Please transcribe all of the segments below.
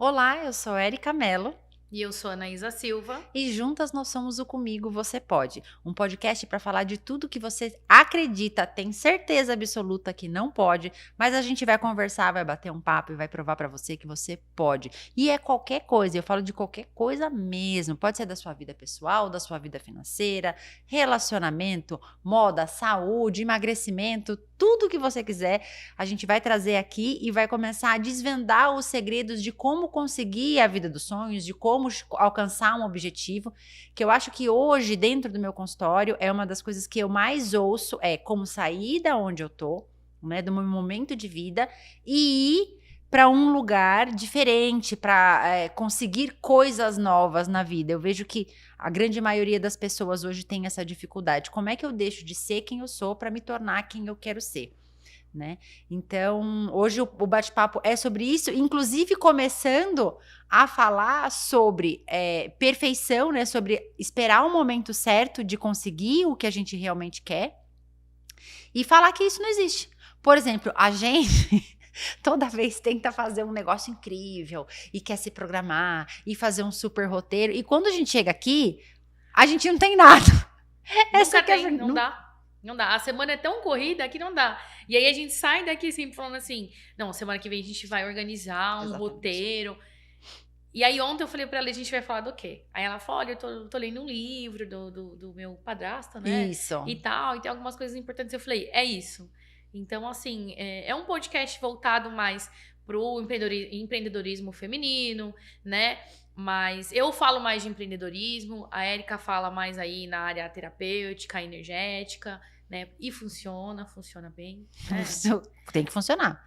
Olá, eu sou Erika Mello E eu sou a Anaísa Silva. e juntas nós somos o Comigo Você Pode, um podcast para falar de tudo que você acredita, tem certeza absoluta que não pode, mas a gente vai conversar, vai bater um papo e vai provar para você que você pode. E é qualquer coisa, eu falo de qualquer coisa mesmo, pode ser da sua vida pessoal, da sua vida financeira, relacionamento, moda, saúde, emagrecimento, tudo que você quiser, a gente vai trazer aqui e vai começar a desvendar os segredos de como conseguir a vida dos sonhos, de como alcançar um objetivo, que eu acho que hoje, dentro do meu consultório, é uma das coisas que eu mais ouço, é como sair da onde eu tô, né, do meu momento de vida, e ir para um lugar diferente, para conseguir coisas novas na vida. Eu vejo que a grande maioria das pessoas hoje tem essa dificuldade. Como é que eu deixo de ser quem eu sou para me tornar quem eu quero ser? Né? Então, hoje o bate-papo é sobre isso, inclusive começando a falar sobre perfeição, né? Sobre esperar o momento certo de conseguir o que a gente realmente quer e falar que isso não existe. Por exemplo, a gente toda vez tenta fazer um negócio incrível e quer se programar e fazer um super roteiro, e quando a gente chega aqui, a gente não tem nada. Nunca tem, não dá. Não dá. A semana é tão corrida que não dá. E aí a gente sai daqui sempre falando assim, não, semana que vem a gente vai organizar um roteiro. E aí ontem eu falei pra ela, a gente vai falar do quê? Aí ela falou, olha, eu tô lendo um livro do meu padrasto, né? Isso. E tal, e tem algumas coisas importantes. Eu falei, é isso. Então, assim, é um podcast voltado mais pro empreendedorismo feminino, né? Mas eu falo mais de empreendedorismo, a Erika fala mais aí na área terapêutica, energética, né? E funciona bem. Tem que funcionar.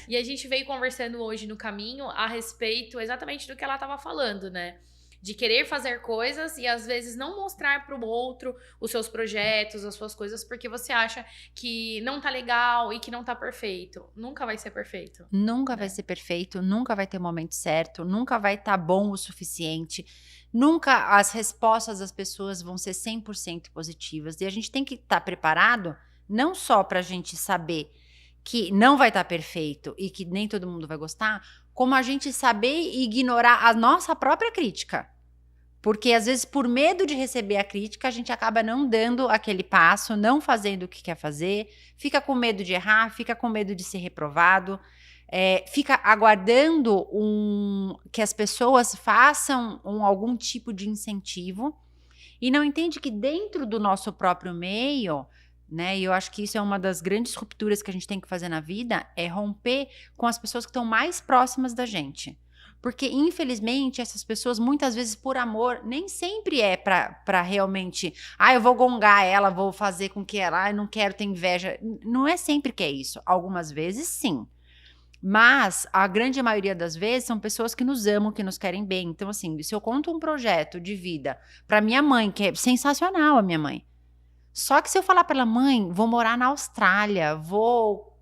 E a gente veio conversando hoje no caminho a respeito exatamente do que ela estava falando, né? De querer fazer coisas e às vezes não mostrar para o outro os seus projetos, as suas coisas, porque você acha que não tá legal e que não tá perfeito. Nunca vai ser perfeito. Nunca vai ser perfeito, nunca vai ter o momento certo, nunca vai estar bom o suficiente, nunca as respostas das pessoas vão ser 100% positivas. E a gente tem que estar preparado não só para a gente saber que não vai estar perfeito e que nem todo mundo vai gostar, como a gente saber ignorar a nossa própria crítica. Porque às vezes, por medo de receber a crítica, a gente acaba não dando aquele passo, não fazendo o que quer fazer, fica com medo de errar, fica com medo de ser reprovado, fica aguardando que as pessoas façam algum tipo de incentivo e não entende que dentro do nosso próprio meio, né? E eu acho que isso é uma das grandes rupturas que a gente tem que fazer na vida, é romper com as pessoas que estão mais próximas da gente. Porque, infelizmente, essas pessoas, muitas vezes, por amor, nem sempre é pra realmente... eu vou gongar ela, vou fazer com que ela... eu não quero ter inveja. Não é sempre que é isso. Algumas vezes, sim. Mas, a grande maioria das vezes, são pessoas que nos amam, que nos querem bem. Então, assim, se eu conto um projeto de vida pra minha mãe, que é sensacional a minha mãe. Só que se eu falar pra ela, mãe, vou morar na Austrália, vou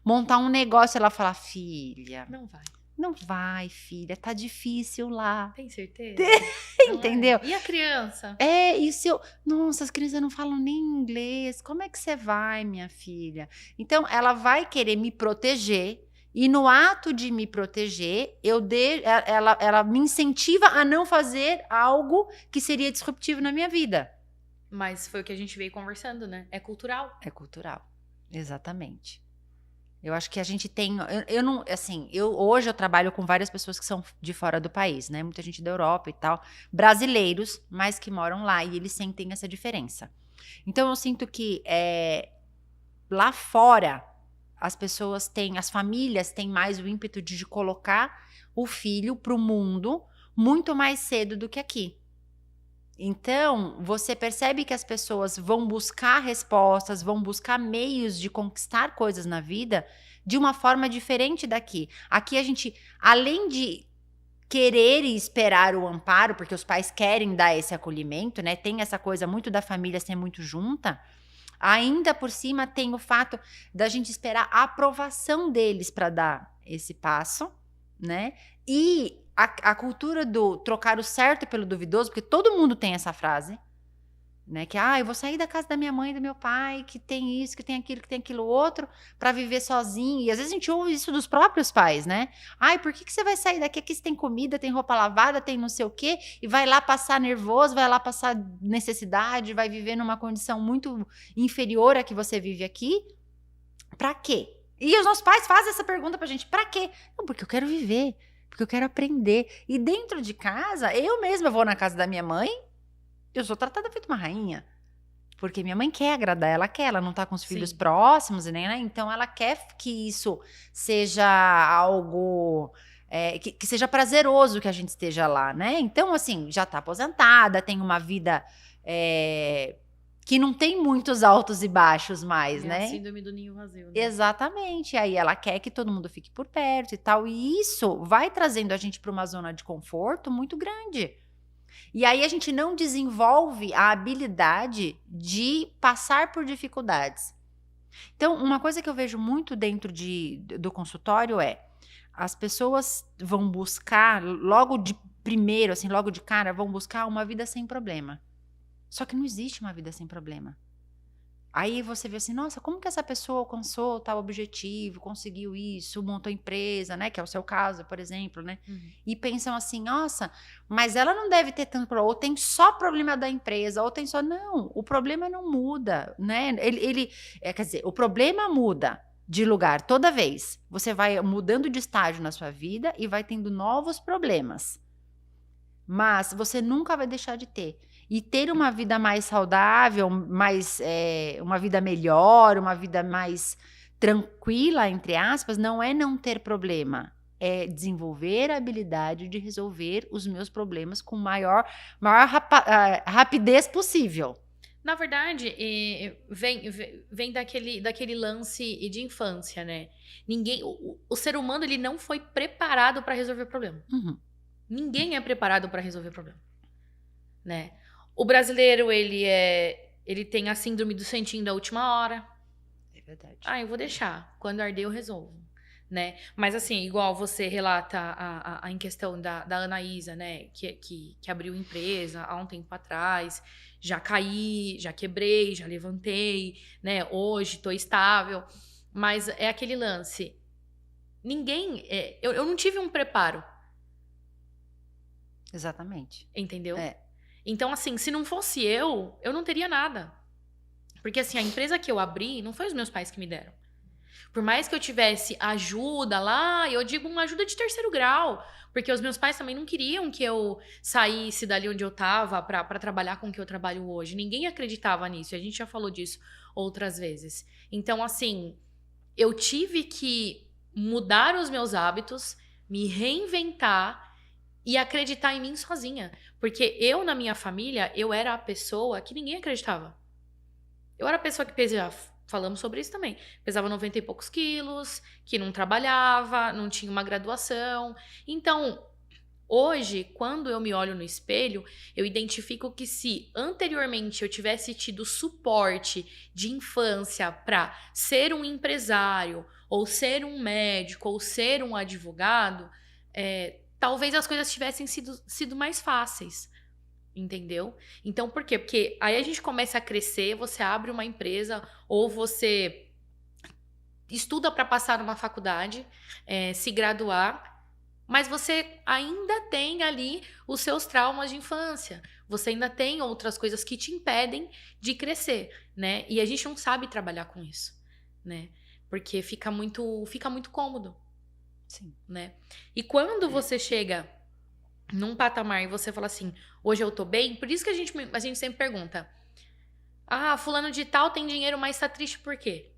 montar um negócio, ela fala, filha... Não vai. Não vai, filha, tá difícil lá. Tem certeza? Entendeu? E a criança? E se eu... Nossa, as crianças não falam nem inglês. Como é que você vai, minha filha? Então, ela vai querer me proteger. E no ato de me proteger, ela me incentiva a não fazer algo que seria disruptivo na minha vida. Mas foi o que a gente veio conversando, né? É cultural. É cultural, exatamente. Eu acho que a gente tem... hoje eu trabalho com várias pessoas que são de fora do país, né? Muita gente da Europa e tal. Brasileiros, mas que moram lá. E eles sentem essa diferença. Então, eu sinto que lá fora, as famílias têm mais o ímpeto de colocar o filho pro mundo muito mais cedo do que aqui. Então, você percebe que as pessoas vão buscar respostas, vão buscar meios de conquistar coisas na vida de uma forma diferente daqui. Aqui a gente, além de querer e esperar o amparo, porque os pais querem dar esse acolhimento, né? Tem essa coisa muito da família ser muito junta. Ainda por cima tem o fato da gente esperar a aprovação deles para dar esse passo, né? E a cultura do trocar o certo pelo duvidoso, porque todo mundo tem essa frase, né? Que, eu vou sair da casa da minha mãe e do meu pai, que tem isso, que tem aquilo outro, para viver sozinho. E às vezes a gente ouve isso dos próprios pais, né? Ai, por que você vai sair daqui? Aqui você tem comida, tem roupa lavada, tem não sei o quê, e vai lá passar nervoso, vai lá passar necessidade, vai viver numa condição muito inferior à que você vive aqui. Pra quê? E os nossos pais fazem essa pergunta pra gente, pra quê? Não, porque eu quero viver, porque eu quero aprender. E dentro de casa, eu mesma vou na casa da minha mãe, eu sou tratada feito uma rainha. Porque minha mãe quer agradar, ela não tá com os filhos Sim. próximos, né? Então ela quer que isso seja algo que seja prazeroso que a gente esteja lá, né? Então, assim, já tá aposentada, tem uma vida que não tem muitos altos e baixos mais, É a né? síndrome do ninho vazio, né? Exatamente. Aí ela quer que todo mundo fique por perto e tal. E isso vai trazendo a gente para uma zona de conforto muito grande. E aí a gente não desenvolve a habilidade de passar por dificuldades. Então, uma coisa que eu vejo muito dentro do consultório as pessoas vão buscar, logo de primeiro, assim, logo de cara, vão buscar uma vida sem problema. Só que não existe uma vida sem problema. Aí você vê assim, nossa, como que essa pessoa alcançou tal objetivo, conseguiu isso, montou empresa, né? Que é o seu caso, por exemplo, né? Uhum. E pensam assim, nossa, mas ela não deve ter tanto problema, ou tem só problema da empresa, ou tem só... Não, o problema não muda, né? Quer dizer, o problema muda de lugar toda vez. Você vai mudando de estágio na sua vida e vai tendo novos problemas. Mas você nunca vai deixar de ter. E ter uma vida mais saudável, uma vida melhor, uma vida mais tranquila, entre aspas, não é não ter problema. É desenvolver a habilidade de resolver os meus problemas com maior rapidez possível. Na verdade, vem daquele lance de infância, né? O ser humano, ele não foi preparado para resolver problema. Uhum. Ninguém é preparado para resolver problema, né? O brasileiro, ele tem a síndrome do santinho da última hora. É verdade. Eu vou deixar. Quando arder, eu resolvo, né? Mas assim, igual você relata em questão da Anaísa, né? Que abriu empresa há um tempo atrás. Já caí, já quebrei, já levantei, né? Hoje tô estável. Mas é aquele lance. Eu não tive um preparo. Exatamente. Entendeu? É. Então, assim, se não fosse eu não teria nada. Porque, assim, a empresa que eu abri, não foi os meus pais que me deram. Por mais que eu tivesse ajuda lá, eu digo uma ajuda de terceiro grau. Porque os meus pais também não queriam que eu saísse dali onde eu tava pra trabalhar com o que eu trabalho hoje. Ninguém acreditava nisso. A gente já falou disso outras vezes. Então, assim, eu tive que mudar os meus hábitos, me reinventar e acreditar em mim sozinha. Porque eu, na minha família, eu era a pessoa que ninguém acreditava. Eu era a pessoa que pesava, falamos sobre isso também, pesava 90 e poucos quilos, que não trabalhava, não tinha uma graduação. Então, hoje, quando eu me olho no espelho, eu identifico que se anteriormente eu tivesse tido suporte de infância para ser um empresário, ou ser um médico, ou ser um advogado, talvez as coisas tivessem sido mais fáceis, entendeu? Então, por quê? Porque aí a gente começa a crescer, você abre uma empresa ou você estuda para passar numa faculdade, se graduar, mas você ainda tem ali os seus traumas de infância. Você ainda tem outras coisas que te impedem de crescer, né? E a gente não sabe trabalhar com isso, né? Porque fica muito cômodo. Sim. Né? E quando você chega num patamar e você fala assim, hoje eu tô bem, por isso que a gente sempre pergunta, fulano de tal tem dinheiro, mas tá triste por quê?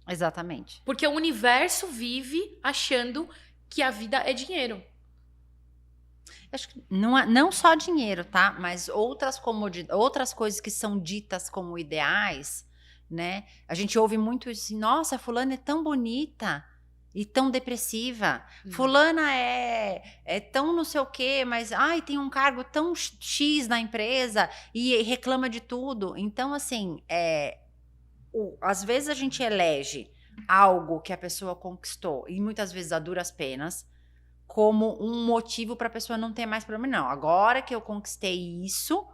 Exatamente. Porque o universo vive achando que a vida é dinheiro. Acho que não só dinheiro, tá? Mas outras coisas que são ditas como ideais, né? A gente ouve muito isso assim, nossa, fulana é tão bonita e tão depressiva. Fulana é tão não sei o quê, mas tem um cargo tão X na empresa e reclama de tudo. Então, assim, às vezes a gente elege algo que a pessoa conquistou, e muitas vezes a duras penas, como um motivo para a pessoa não ter mais problema. Não, agora que eu conquistei isso,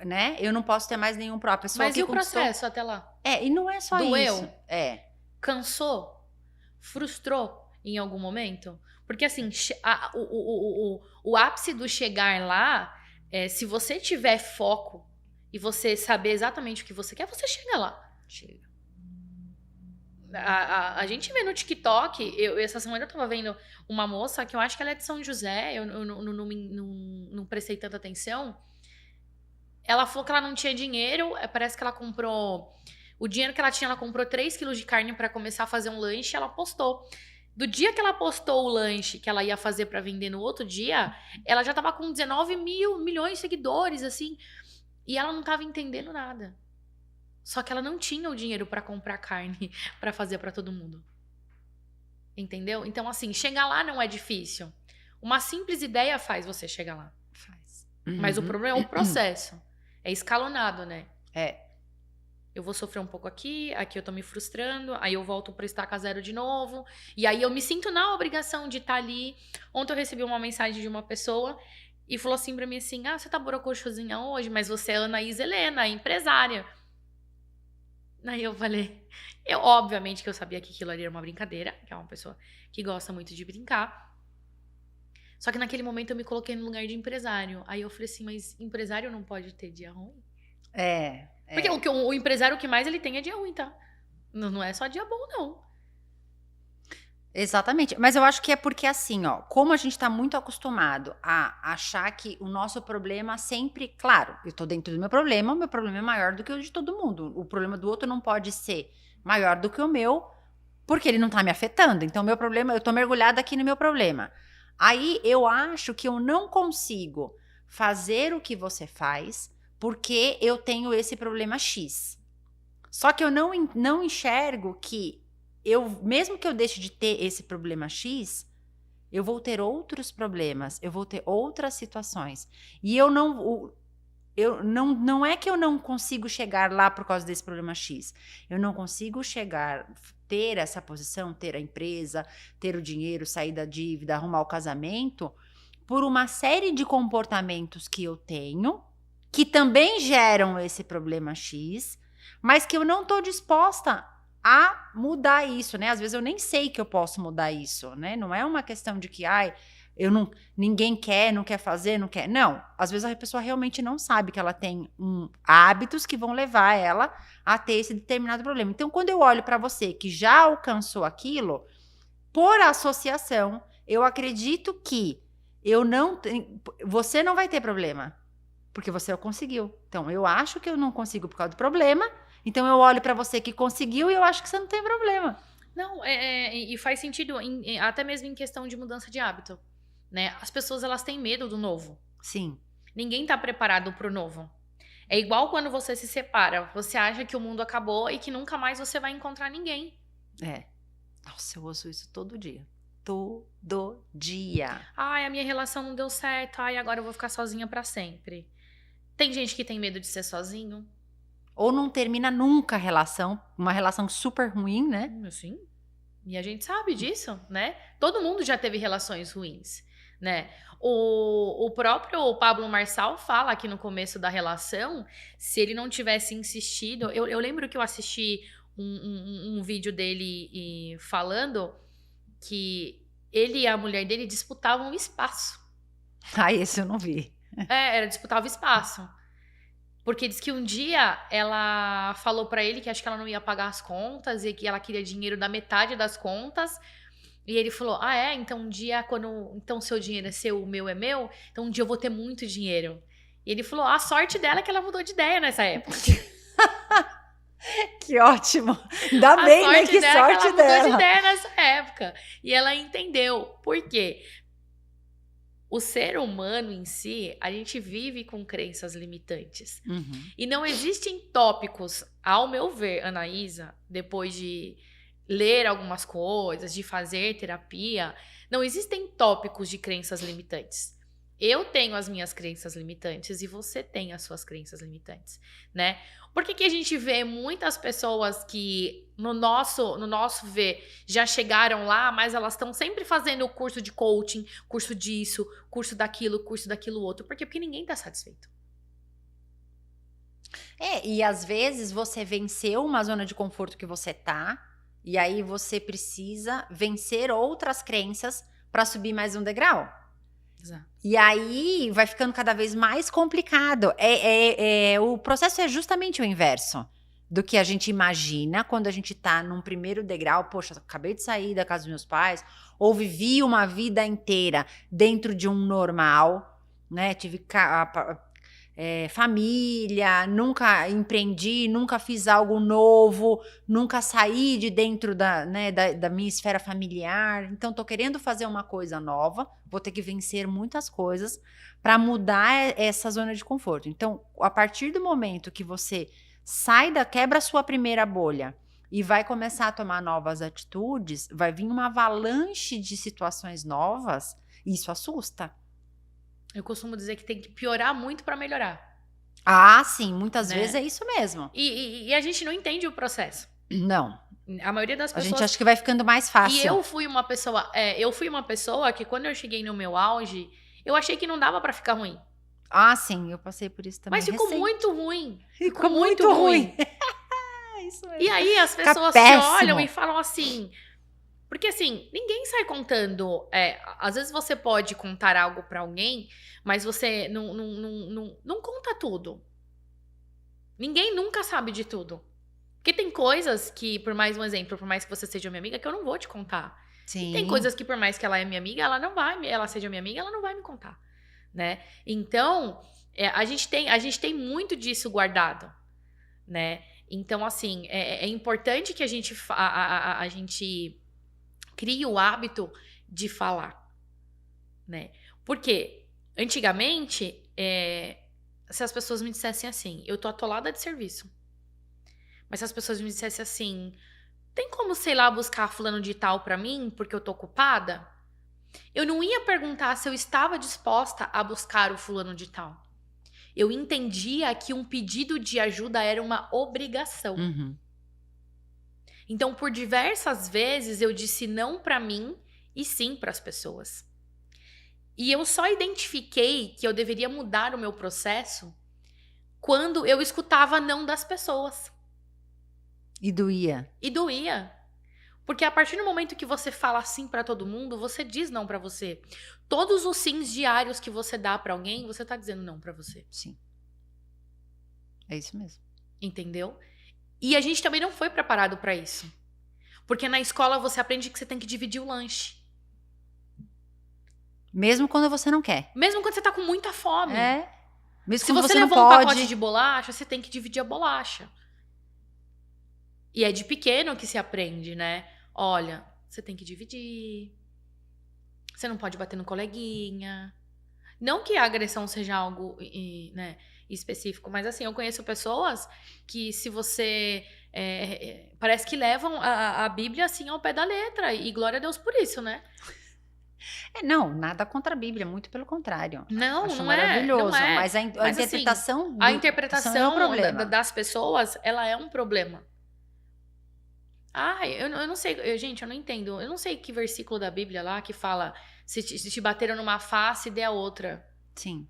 né? Eu não posso ter mais nenhum próprio. A pessoa Mas que e o conquistou... processo até lá? E não é só Doeu? isso. Cansou? Frustrou em algum momento? Porque assim, o ápice do chegar lá, se você tiver foco e você saber exatamente o que você quer, você chega lá. Chega. A gente vê no TikTok, essa semana eu tava vendo uma moça que eu acho que ela é de São José, eu não prestei tanta atenção. Ela falou que ela não tinha dinheiro, parece que ela comprou... O dinheiro que ela tinha, ela comprou 3 quilos de carne pra começar a fazer um lanche, ela postou. Do dia que ela postou o lanche que ela ia fazer pra vender no outro dia, ela já tava com 19 milhões de seguidores, assim, e ela não tava entendendo nada. Só que ela não tinha o dinheiro pra comprar carne pra fazer pra todo mundo. Entendeu? Então, assim, chegar lá não é difícil. Uma simples ideia faz você chegar lá. Faz. Mas o problema é o processo. É escalonado, né? Eu vou sofrer um pouco aqui eu tô me frustrando, aí eu volto pra estaca zero de novo, e aí eu me sinto na obrigação de estar ali. Ontem eu recebi uma mensagem de uma pessoa e falou assim pra mim assim, você tá borocochosinha hoje, mas você é Anaís Helena, empresária. Aí eu falei, obviamente que eu sabia que aquilo ali era uma brincadeira, que é uma pessoa que gosta muito de brincar. Só que naquele momento eu me coloquei no lugar de empresário. Aí eu falei assim, mas empresário não pode ter dia ruim? Porque o empresário, o que mais ele tem é dia ruim, tá? Não é só dia bom, não. Exatamente. Mas eu acho que é porque assim, como a gente tá muito acostumado a achar que o nosso problema sempre... Claro, eu tô dentro do meu problema é maior do que o de todo mundo. O problema do outro não pode ser maior do que o meu, porque ele não tá me afetando. Então, meu problema... Eu tô mergulhada aqui no meu problema. Aí, eu acho que eu não consigo fazer o que você faz, porque eu tenho esse problema X. Só que eu não enxergo que mesmo que eu deixe de ter esse problema X, eu vou ter outros problemas, eu vou ter outras situações. E não é que eu não consigo chegar lá por causa desse problema X. Eu não consigo ter essa posição, ter a empresa, ter o dinheiro, sair da dívida, arrumar o casamento, por uma série de comportamentos que eu tenho, que também geram esse problema X, mas que eu não estou disposta a mudar isso, né? Às vezes eu nem sei que eu posso mudar isso, né? Não é uma questão de que, ninguém quer, não quer fazer, não quer. Não, às vezes a pessoa realmente não sabe que ela tem hábitos que vão levar ela a ter esse determinado problema. Então, quando eu olho para você que já alcançou aquilo, por associação, eu acredito que você não vai ter problema, porque você conseguiu. Então, eu acho que eu não consigo por causa do problema. Então, eu olho pra você que conseguiu e eu acho que você não tem problema. Não, e faz sentido até mesmo em questão de mudança de hábito, né? As pessoas, elas têm medo do novo. Sim. Ninguém tá preparado pro novo. É igual quando você se separa. Você acha que o mundo acabou e que nunca mais você vai encontrar ninguém. Nossa, eu ouço isso todo dia. Todo dia. Ai, a minha relação não deu certo. Ai, agora eu vou ficar sozinha pra sempre. Tem gente que tem medo de ser sozinho. Ou não termina nunca a relação, uma relação super ruim, né? Sim. E a gente sabe disso, né? Todo mundo já teve relações ruins, né? O próprio Pablo Marçal fala aqui no começo da relação, se ele não tivesse insistido... Eu lembro que eu assisti um vídeo dele falando que ele e a mulher dele disputavam espaço. Esse eu não vi. Disputava espaço. Porque diz que um dia ela falou pra ele que acho que ela não ia pagar as contas e que ela queria dinheiro da metade das contas. E ele falou, então um dia então seu dinheiro é seu, o meu é meu, então um dia eu vou ter muito dinheiro. E ele falou, a sorte dela é que ela mudou de ideia nessa época. Que ótimo. Ainda bem, né? Que sorte dela. Ela mudou de ideia nessa época. E ela entendeu. Por quê? O ser humano em si, a gente vive com crenças limitantes. Uhum. E não existem tópicos, ao meu ver, Anaísa, depois de ler algumas coisas, de fazer terapia, não existem tópicos de crenças limitantes. Eu tenho as minhas crenças limitantes e você tem as suas crenças limitantes, né? Por que a gente vê muitas pessoas que, no nosso ver, já chegaram lá, mas elas estão sempre fazendo o curso de coaching, curso disso, curso daquilo outro. Por quê? Porque ninguém tá satisfeito. E às vezes você venceu uma zona de conforto que você tá, e aí você precisa vencer outras crenças para subir mais um degrau. Exato. E aí vai ficando cada vez mais complicado. O processo é justamente o inverso do que a gente imagina quando a gente tá num primeiro degrau. Poxa, acabei de sair da casa dos meus pais, ou vivi uma vida inteira dentro de um normal, né? Tive família, nunca empreendi, nunca fiz algo novo, nunca saí de dentro da minha esfera familiar. Então, tô querendo fazer uma coisa nova, vou ter que vencer muitas coisas para mudar essa zona de conforto. Então, a partir do momento que você quebra a sua primeira bolha e vai começar a tomar novas atitudes, vai vir uma avalanche de situações novas, e isso assusta. Eu costumo dizer que tem que piorar muito para melhorar. Ah, sim, muitas Né? vezes é isso mesmo. E a gente não entende o processo. Não. A maioria das A pessoas... gente acha que vai ficando mais fácil. E eu fui uma pessoa que quando eu cheguei no meu auge, eu achei que não dava pra ficar ruim. Ah, sim, eu passei por isso também. Mas ficou muito ruim. Ficou muito ruim. Isso mesmo. E aí as pessoas se olham e falam assim... Porque assim, ninguém sai contando... às vezes você pode contar algo pra alguém, mas você não conta tudo. Ninguém nunca sabe de tudo. Porque tem coisas que, por mais um exemplo, por mais que você seja minha amiga, que eu não vou te contar. Sim. E tem coisas que, por mais que ela é minha amiga, ela seja minha amiga, ela não vai me contar, né? Então, a gente tem muito disso guardado, né? Então, assim, é importante que a gente crie o hábito de falar, né? Porque, antigamente, se as pessoas me dissessem assim, eu tô atolada de serviço, mas se as pessoas me dissessem assim, tem como, sei lá, buscar fulano de tal pra mim, porque eu tô ocupada? Eu não ia perguntar se eu estava disposta a buscar o fulano de tal. Eu entendia que um pedido de ajuda era uma obrigação. Uhum. Então, por diversas vezes, eu disse não pra mim e sim pras pessoas. E eu só identifiquei que eu deveria mudar o meu processo quando eu escutava não das pessoas. E doía. E doía. Porque a partir do momento que você fala sim pra todo mundo, você diz não pra você. Todos os sims diários que você dá pra alguém, você tá dizendo não pra você. Sim. É isso mesmo. Entendeu? E a gente também não foi preparado pra isso. Porque na escola você aprende que você tem que dividir o lanche. Mesmo quando você não quer. Mesmo quando você tá com muita fome. Mesmo Se quando você não levou um pode. pacote de bolacha, você tem que dividir a bolacha. E é de pequeno que se aprende, né? Olha, você tem que dividir. Você não pode bater no coleguinha. Não que a agressão seja algo, né, específico, mas assim, eu conheço pessoas que se você... parece que levam a Bíblia assim ao pé da letra. E glória a Deus por isso, né? Não, nada contra a Bíblia, muito pelo contrário. Não, Acho não maravilhoso, é. mas a Mas, interpretação assim, a interpretação é o problema. das pessoas, ela é um problema. Eu não sei, gente, eu não entendo. Eu não sei que versículo da Bíblia lá que fala se te bateram numa face, dê a outra. Sim.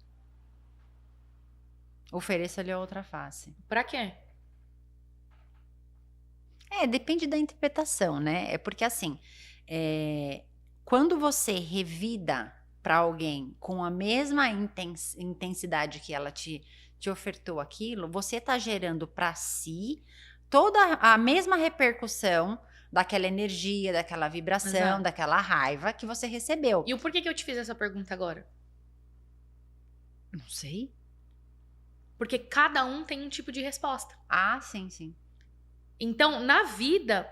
Ofereça-lhe a outra face. Pra quê? Depende da interpretação, né? É porque assim, quando você revida para alguém com a mesma intensidade que ela te ofertou aquilo, você tá gerando para si toda a mesma repercussão daquela energia, daquela vibração, Exato. daquela raiva que você recebeu. E o porquê que eu te fiz essa pergunta agora? Não sei. Porque cada um tem um tipo de resposta. Ah, sim, sim. Então, na vida,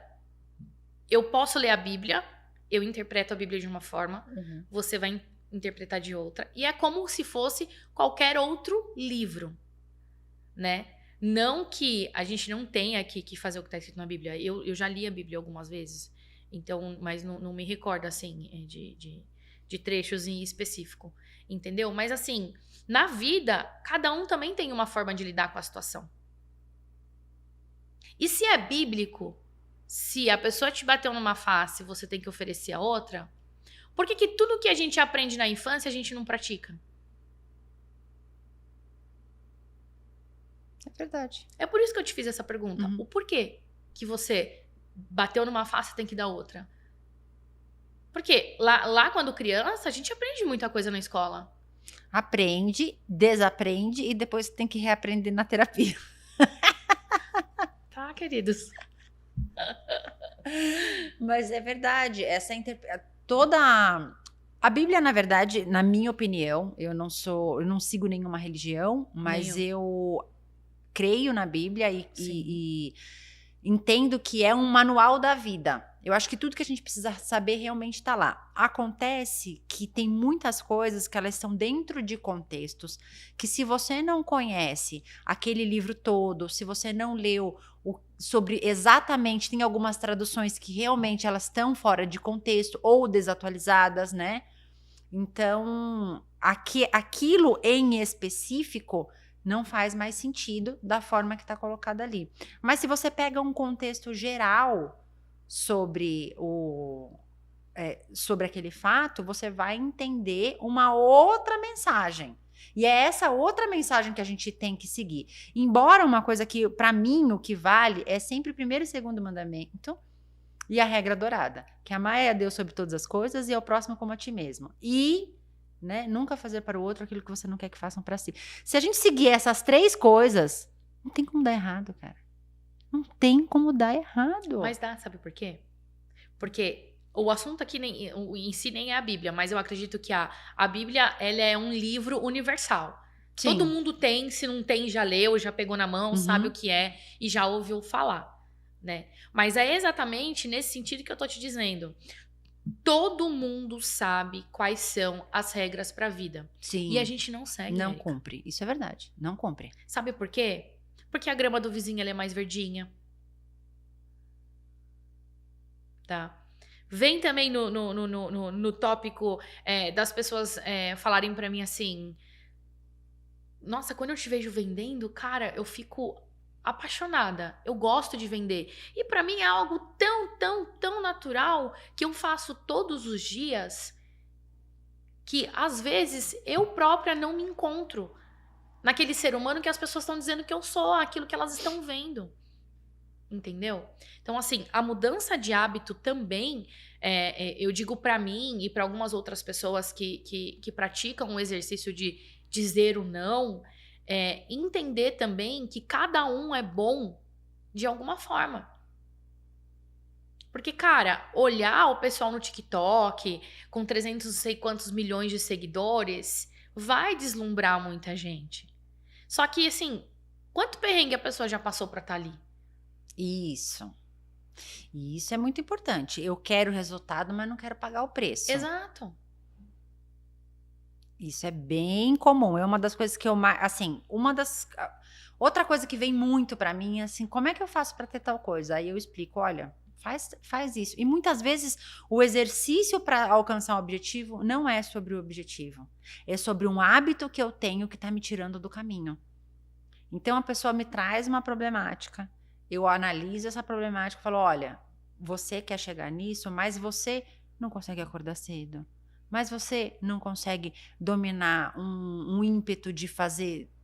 eu posso ler a Bíblia, eu interpreto a Bíblia de uma forma, você vai interpretar de outra, e é como se fosse qualquer outro livro, né? Não que a gente não tenha que fazer o que está escrito na Bíblia. Eu já li a Bíblia algumas vezes, então, mas não me recordo, assim, de trechos em específico, entendeu? Mas, assim, na vida, cada um também tem uma forma de lidar com a situação. E se é bíblico, se a pessoa te bateu numa face e você tem que oferecer a outra, por que tudo que a gente aprende na infância a gente não pratica? É verdade. É por isso que eu te fiz essa pergunta. O porquê que você bateu numa face e tem que dar outra? Porque lá quando criança, a gente aprende muita coisa na escola. Aprende, desaprende e depois tem que reaprender na terapia. Tá, queridos? Mas é verdade, toda a Bíblia, na verdade, na minha opinião, eu não sigo nenhuma religião, mas eu creio na Bíblia e entendo que é um manual da vida. Eu acho que tudo que a gente precisa saber realmente está lá. Acontece que tem muitas coisas que elas estão dentro de contextos que, se você não conhece aquele livro todo, se você não leu sobre exatamente, tem algumas traduções que realmente elas estão fora de contexto ou desatualizadas, né? Então, aquilo em específico não faz mais sentido da forma que está colocada ali. Mas se você pega um contexto geral sobre aquele fato, você vai entender uma outra mensagem. E é essa outra mensagem que a gente tem que seguir. Embora uma coisa que, para mim, o que vale é sempre o primeiro e segundo mandamento e a regra dourada, que amar é a Deus sobre todas as coisas e ao próximo como a ti mesmo. E, né, nunca fazer para o outro aquilo que você não quer que façam para si. Se a gente seguir essas 3 coisas, não tem como dar errado, cara. Não tem como dar errado. Mas dá, sabe por quê? Porque o assunto aqui em si nem é a Bíblia, mas eu acredito que a Bíblia, ela é um livro universal. Sim. Todo mundo tem, se não tem, já leu, já pegou na mão, sabe o que é e já ouviu falar, né? Mas é exatamente nesse sentido que eu tô te dizendo. Todo mundo sabe quais são as regras pra vida. Sim. E a gente não segue. Não cumpre. Isso é verdade. Não cumpre. Sabe por quê? Porque a grama do vizinho ela é mais verdinha. Tá? Vem também no tópico das pessoas falarem pra mim assim: nossa, quando eu te vejo vendendo, cara, eu fico apaixonada. Eu gosto de vender. E pra mim é algo tão natural que eu faço todos os dias que às vezes eu própria não me encontro naquele ser humano que as pessoas estão dizendo que eu sou, aquilo que elas estão vendo. Entendeu? Então, assim, a mudança de hábito também, eu digo pra mim e pra algumas outras pessoas que praticam o exercício de dizer o não, entender também que cada um é bom de alguma forma. Porque, cara, olhar o pessoal no TikTok com 300 não sei quantos milhões de seguidores vai deslumbrar muita gente. Só que, assim, quanto perrengue a pessoa já passou pra estar ali? Isso. E isso é muito importante. Eu quero resultado, mas não quero pagar o preço. Exato. Isso é bem comum. É uma das coisas que eu mais, assim, outra coisa que vem muito pra mim é assim, como é que eu faço pra ter tal coisa? Aí eu explico, olha, faz isso. E muitas vezes o exercício para alcançar um objetivo não é sobre o objetivo. É sobre um hábito que eu tenho que tá me tirando do caminho. Então a pessoa me traz uma problemática. Eu analiso essa problemática e falo, olha, você quer chegar nisso, mas você não consegue acordar cedo. Mas você não consegue dominar um ímpeto de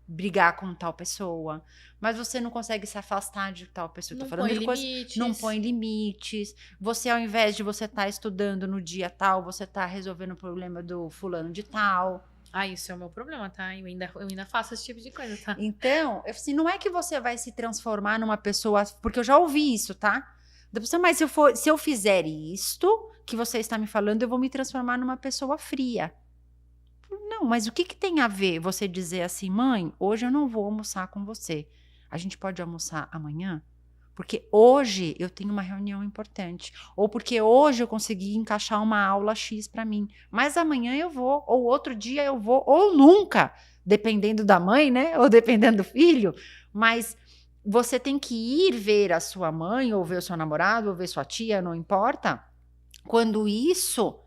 brigar com tal pessoa. Mas você não consegue se afastar de tal pessoa. Não Tô falando põe de coisas, limites. não põe limites. Você, ao invés de você estar estudando no dia tal, você está resolvendo o problema do fulano de tal. Ah, isso é o meu problema, tá? Eu ainda faço esse tipo de coisa, tá? Então, assim, não é que você vai se transformar numa pessoa... Porque eu já ouvi isso, tá? Da pessoa, mas se eu fizer isto que você está me falando, eu vou me transformar numa pessoa fria. Não, mas o que tem a ver você dizer assim, mãe, hoje eu não vou almoçar com você. A gente pode almoçar amanhã? Porque hoje eu tenho uma reunião importante. Ou porque hoje eu consegui encaixar uma aula X para mim. Mas amanhã eu vou, ou outro dia eu vou, ou nunca. Dependendo da mãe, né? Ou dependendo do filho. Mas você tem que ir ver a sua mãe, ou ver o seu namorado, ou ver sua tia, não importa. Quando isso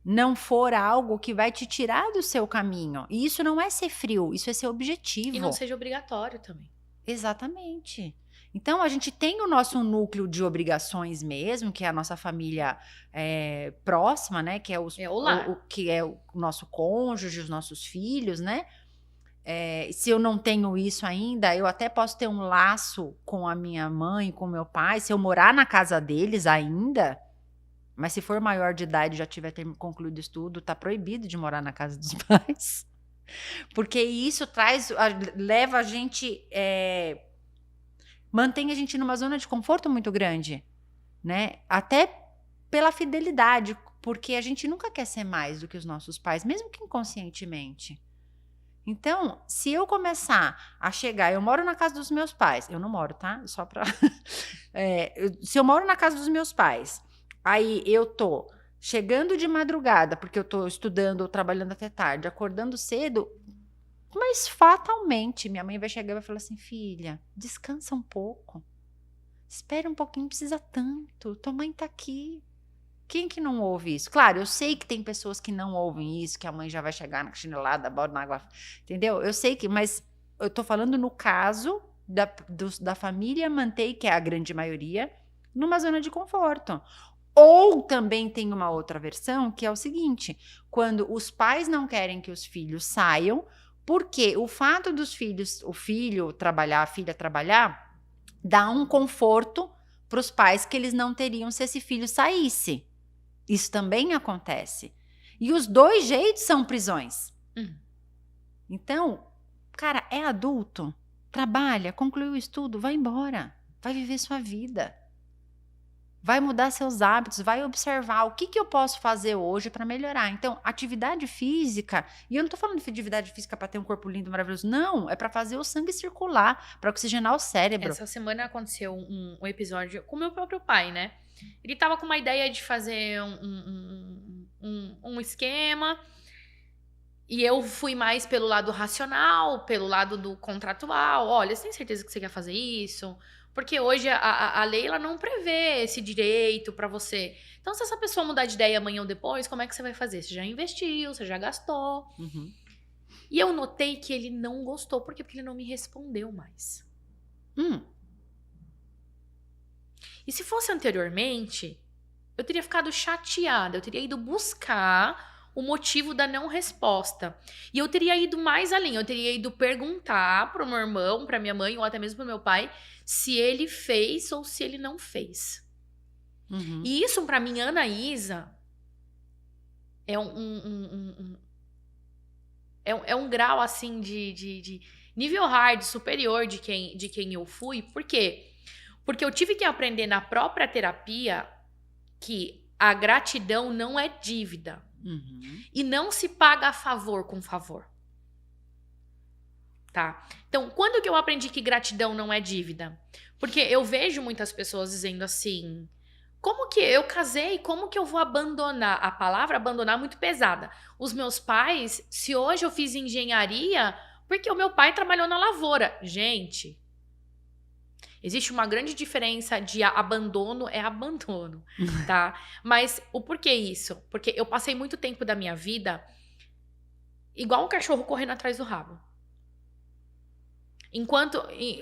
não for algo que vai te tirar do seu caminho. E isso não é ser frio, isso é ser objetivo. E não seja obrigatório também. Exatamente. Então, a gente tem o nosso núcleo de obrigações mesmo, que é a nossa família próxima, né? Que é o lar. que é o nosso cônjuge, os nossos filhos, né? Se eu não tenho isso ainda, eu até posso ter um laço com a minha mãe, com o meu pai, se eu morar na casa deles ainda, mas se for maior de idade e já tiver concluído o estudo, tá proibido de morar na casa dos pais. Porque isso leva a gente, mantém a gente numa zona de conforto muito grande, né? Até pela fidelidade, porque a gente nunca quer ser mais do que os nossos pais, mesmo que inconscientemente. Então, se eu começar a chegar, eu moro na casa dos meus pais, eu não moro, tá? Só pra. Se eu moro na casa dos meus pais, aí eu tô chegando de madrugada, porque eu tô estudando ou trabalhando até tarde, acordando cedo, mas fatalmente minha mãe vai chegar e vai falar assim: filha, descansa um pouco, espera um pouquinho, não precisa tanto, tua mãe tá aqui. Quem que não ouve isso? Claro, eu sei que tem pessoas que não ouvem isso, que a mãe já vai chegar na chinelada, bota na água, entendeu? Eu sei que, mas eu tô falando no caso da família manter, que é a grande maioria, numa zona de conforto. Ou também tem uma outra versão, que é o seguinte, quando os pais não querem que os filhos saiam, porque o fato dos filhos, o filho trabalhar, a filha trabalhar, dá um conforto para os pais que eles não teriam se esse filho saísse. Isso também acontece. E os dois jeitos são prisões. Então, cara, é adulto, trabalha, concluiu o estudo, vai embora, vai viver sua vida. Vai mudar seus hábitos, vai observar o que eu posso fazer hoje para melhorar. Então, atividade física, e eu não estou falando de atividade física para ter um corpo lindo, maravilhoso, não, é para fazer o sangue circular, para oxigenar o cérebro. Essa semana aconteceu um episódio com o meu próprio pai, né? Ele tava com uma ideia de fazer um esquema, e eu fui mais pelo lado racional, pelo lado do contratual. Olha, você tem certeza que você quer fazer isso? Porque hoje a lei ela não prevê esse direito pra você. Então, se essa pessoa mudar de ideia amanhã ou depois, como é que você vai fazer? Você já investiu, você já gastou. Uhum. E eu notei que ele não gostou. Por quê? Porque ele não me respondeu mais. E se fosse anteriormente, eu teria ficado chateada. Eu teria ido buscar o motivo da não resposta. E eu teria ido mais além. Eu teria ido perguntar pro meu irmão, pra minha mãe ou até mesmo pro meu pai se ele fez ou se ele não fez. Uhum. E isso, pra mim, Anaísa, é um grau, assim, de nível hard, superior de quem eu fui. Por quê? Porque eu tive que aprender na própria terapia que a gratidão não é dívida. Uhum. E não se paga a favor com favor. Tá? Então, quando que eu aprendi que gratidão não é dívida? Porque eu vejo muitas pessoas dizendo assim: como que eu casei, como que eu vou abandonar? A palavra abandonar é muito pesada. Os meus pais, se hoje eu fiz engenharia, porque o meu pai trabalhou na lavoura. Gente, existe uma grande diferença de abandono é abandono, tá? Mas o porquê isso? Porque eu passei muito tempo da minha vida igual um cachorro correndo atrás do rabo.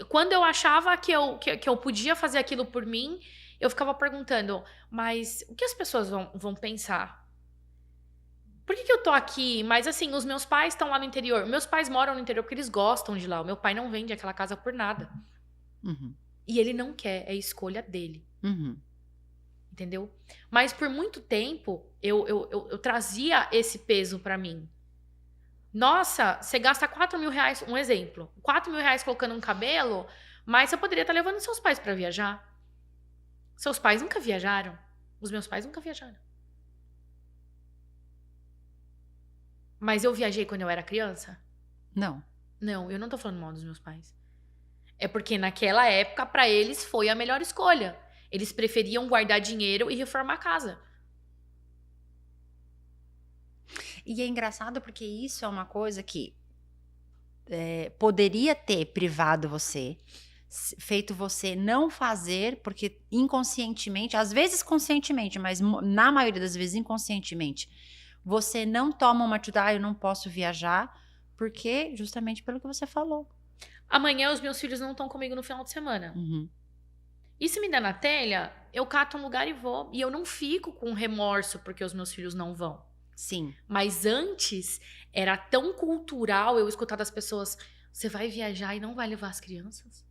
Quando eu achava que eu podia fazer aquilo por mim, eu ficava perguntando, mas o que as pessoas vão pensar? Por que eu tô aqui? Mas assim, os meus pais estão lá no interior. Meus pais moram no interior porque eles gostam de lá. O meu pai não vende aquela casa por nada. Uhum. E ele não quer, é escolha dele. Uhum. Entendeu? Mas por muito tempo, eu trazia esse peso pra mim. Nossa, você gasta 4 mil reais, um exemplo. 4 mil reais colocando um cabelo, mas você poderia estar levando seus pais pra viajar. Seus pais nunca viajaram. Os meus pais nunca viajaram. Mas eu viajei quando eu era criança? Não. Não, eu não tô falando mal dos meus pais. É porque naquela época, pra eles, foi a melhor escolha. Eles preferiam guardar dinheiro e reformar a casa. E é engraçado porque isso é uma coisa que poderia ter privado você, feito você não fazer, porque inconscientemente, às vezes conscientemente, mas na maioria das vezes inconscientemente, você não toma uma atitude, eu não posso viajar, porque justamente pelo que você falou. Amanhã os meus filhos não estão comigo no final de semana. Uhum. E se me der na telha, eu cato um lugar e vou. E eu não fico com remorso porque os meus filhos não vão. Sim. Mas antes, era tão cultural eu escutar das pessoas, você vai viajar e não vai levar as crianças?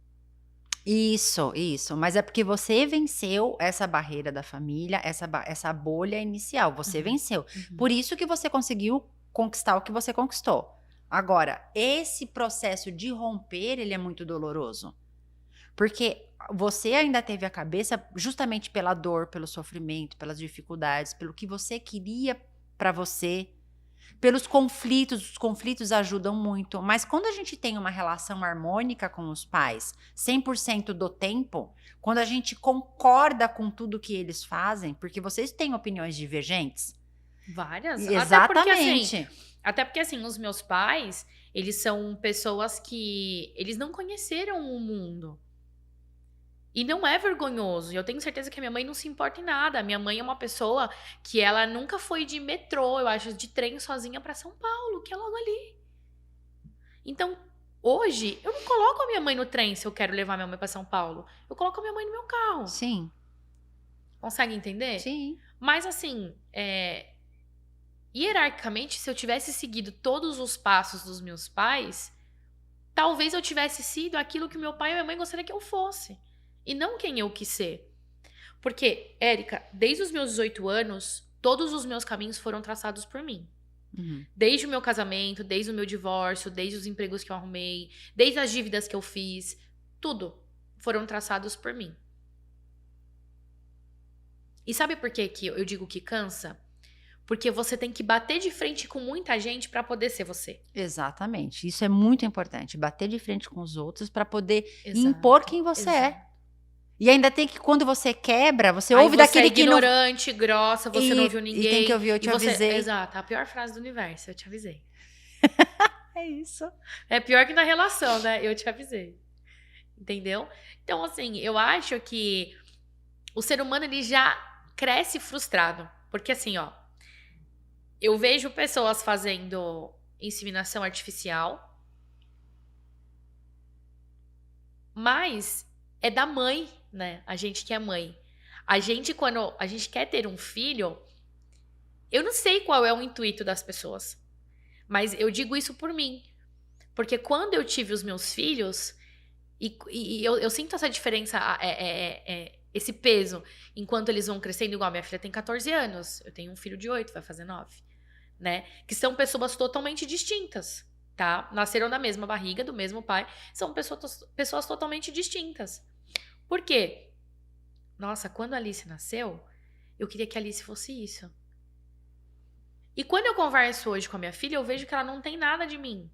Isso. Mas é porque você venceu essa barreira da família, essa bolha inicial. Você venceu. Por isso que você conseguiu conquistar o que você conquistou. Agora, esse processo de romper, ele é muito doloroso. Porque você ainda teve a cabeça justamente pela dor, pelo sofrimento, pelas dificuldades, pelo que você queria pra você, pelos conflitos. Os conflitos ajudam muito, mas quando a gente tem uma relação harmônica com os pais, 100% do tempo, quando a gente concorda com tudo que eles fazem, porque vocês têm opiniões divergentes. Várias. Exatamente. Até porque, assim, os meus pais, eles são pessoas que eles não conheceram o mundo. E não é vergonhoso. E eu tenho certeza que a minha mãe não se importa em nada. A minha mãe é uma pessoa que ela nunca foi de metrô, eu acho, de trem sozinha pra São Paulo, que é logo ali. Então, hoje, eu não coloco a minha mãe no trem se eu quero levar minha mãe pra São Paulo. Eu coloco a minha mãe no meu carro. Sim. Consegue entender? Sim. Mas, assim, hierarquicamente, se eu tivesse seguido todos os passos dos meus pais, talvez eu tivesse sido aquilo que meu pai e minha mãe gostariam que eu fosse. E não quem eu quis ser. Porque, Érica, desde os meus 18 anos, todos os meus caminhos foram traçados por mim. Desde o meu casamento, desde o meu divórcio, desde os empregos que eu arrumei, desde as dívidas que eu fiz, tudo foram traçados por mim. E sabe por que eu digo que cansa? Porque você tem que bater de frente com muita gente pra poder ser você. Exatamente. Isso é muito importante. Bater de frente com os outros pra poder Exato, impor quem você é. E ainda tem que, quando você quebra, você Aí ouve você daquele é que não... ignorante, grossa, você não ouviu ninguém. E tem que ouvir, eu te avisei. Exato, a pior frase do universo, eu te avisei. É isso. É pior que na relação, né? Eu te avisei. Entendeu? Então, assim, eu acho que o ser humano, ele já cresce frustrado. Porque, assim, ó, eu vejo pessoas fazendo inseminação artificial, mas é da mãe, né? A gente que é mãe. A gente, quando a gente quer ter um filho, eu não sei qual é o intuito das pessoas, mas eu digo isso por mim. Porque quando eu tive os meus filhos, e eu sinto essa diferença, esse peso, enquanto eles vão crescendo, igual a minha filha tem 14 anos, eu tenho um filho de 8, vai fazer 9, né? Que são pessoas totalmente distintas, tá? Nasceram da mesma barriga, do mesmo pai, são pessoas totalmente distintas. Por quê? Nossa, quando a Alice nasceu, eu queria que a Alice fosse isso. E quando eu converso hoje com a minha filha, eu vejo que ela não tem nada de mim.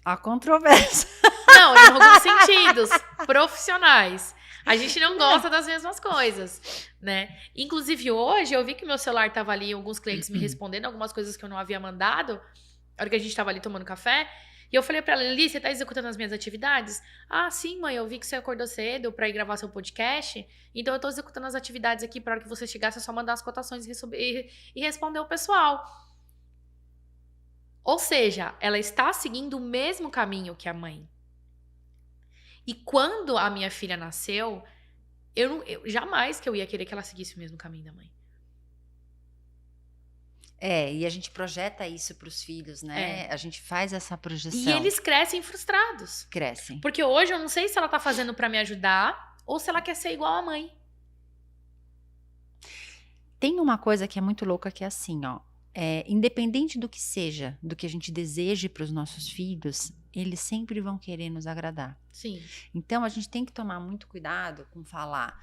Há controvérsia. Não, em alguns sentidos profissionais. A gente não gosta das mesmas coisas, né? Inclusive hoje, eu vi que meu celular tava ali, alguns clientes me respondendo algumas coisas que eu não havia mandado, na hora que a gente tava ali tomando café. E eu falei pra ela, Lili, você tá executando as minhas atividades? Ah, sim, mãe, eu vi que você acordou cedo pra ir gravar seu podcast. Então eu tô executando as atividades aqui pra hora que você chegar, você só mandar as cotações e responder o pessoal. Ou seja, ela está seguindo o mesmo caminho que a mãe. E quando a minha filha nasceu, eu jamais que eu ia querer que ela seguisse o mesmo caminho da mãe. E a gente projeta isso pros filhos, né? A gente faz essa projeção. E eles crescem frustrados. Crescem. Porque hoje eu não sei se ela tá fazendo pra me ajudar ou se ela quer ser igual a mãe. Tem uma coisa que é muito louca que é assim, ó. Independente do que seja, do que a gente deseje pros nossos filhos, eles sempre vão querer nos agradar. Sim. Então a gente tem que tomar muito cuidado com falar,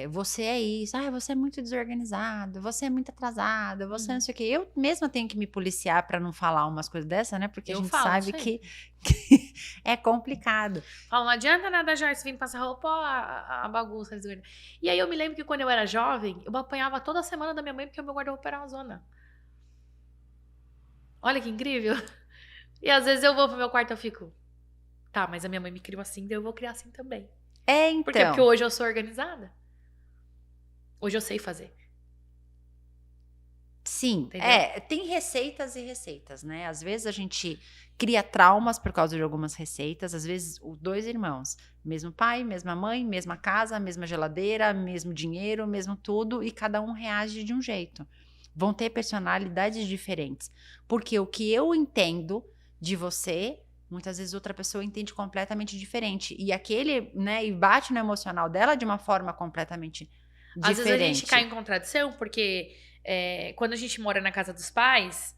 você é isso, você é muito desorganizado, você é muito atrasado, você não sei o quê. Eu mesma tenho que me policiar pra não falar umas coisas dessa, né? Porque a gente sabe que é complicado. Fala, não adianta nada, Joyce, vir passar roupa, a bagunça. E aí eu me lembro que quando eu era jovem, eu apanhava toda semana da minha mãe porque o meu guarda-roupa era uma zona. Olha que incrível. E às vezes eu vou pro meu quarto e eu fico, tá, mas a minha mãe me criou assim, daí eu vou criar assim também. Então. Por quê? Porque hoje eu sou organizada. Hoje eu sei fazer. Sim, Entendeu? tem receitas e receitas, né? Às vezes a gente cria traumas por causa de algumas receitas, às vezes os 2 irmãos, mesmo pai, mesma mãe, mesma casa, mesma geladeira, mesmo dinheiro, mesmo tudo, e cada um reage de um jeito. Vão ter personalidades diferentes, porque o que eu entendo de você, muitas vezes outra pessoa entende completamente diferente, e aquele, né, e bate no emocional dela de uma forma completamente Às vezes a gente diferente. cai em contradição, porque quando a gente mora na casa dos pais,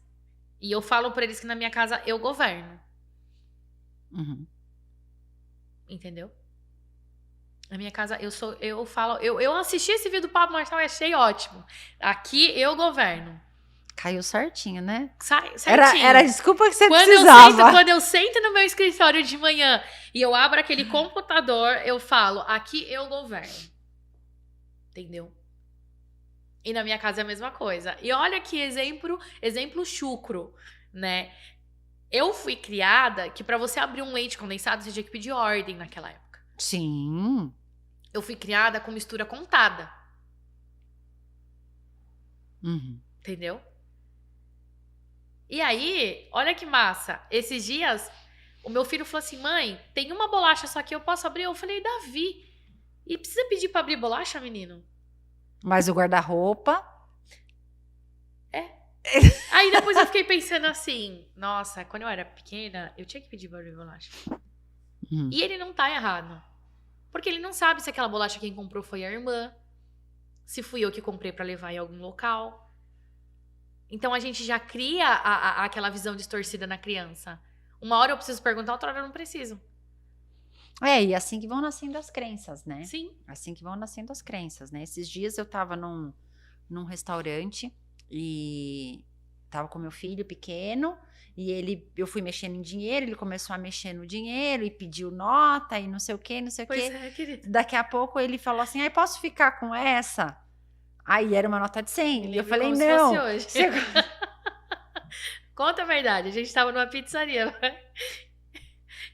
e eu falo pra eles que na minha casa eu governo, Uhum. entendeu? Na minha casa eu assisti esse vídeo do Pablo Marçal e achei ótimo. Aqui eu governo. Caiu certinho, né? Certinho. Era a desculpa que você Quando precisava. quando eu sento no meu escritório de manhã e eu abro aquele computador, eu falo, aqui eu governo. Entendeu? E na minha casa é a mesma coisa. E olha que exemplo chucro, né? Eu fui criada que pra você abrir um leite condensado, você tinha que pedir ordem naquela época. Sim. Eu fui criada com mistura contada, Uhum. entendeu? E aí, olha que massa. Esses dias, o meu filho falou assim, mãe, tem uma bolacha só que eu posso abrir? Eu falei, Davi, e precisa pedir pra abrir bolacha, menino? Mas o guarda-roupa. Aí depois eu fiquei pensando assim, nossa, quando eu era pequena, eu tinha que pedir pra abrir bolacha. Uhum. E ele não tá errado. Porque ele não sabe se aquela bolacha quem comprou foi a irmã, se fui eu que comprei pra levar em algum local. Então a gente já cria aquela visão distorcida na criança. Uma hora eu preciso perguntar, outra hora eu não preciso. E assim que vão nascendo as crenças, né? Sim. Assim que vão nascendo as crenças, né? Esses dias eu tava num restaurante e tava com meu filho pequeno e eu fui mexendo em dinheiro, ele começou a mexer no dinheiro e pediu nota e não sei o que, não sei o Pois que. é, querido. Daqui a pouco ele falou assim, posso ficar com essa? Aí era uma nota de 100. E eu falei, como se não. fosse hoje. Conta a verdade, a gente tava numa pizzaria.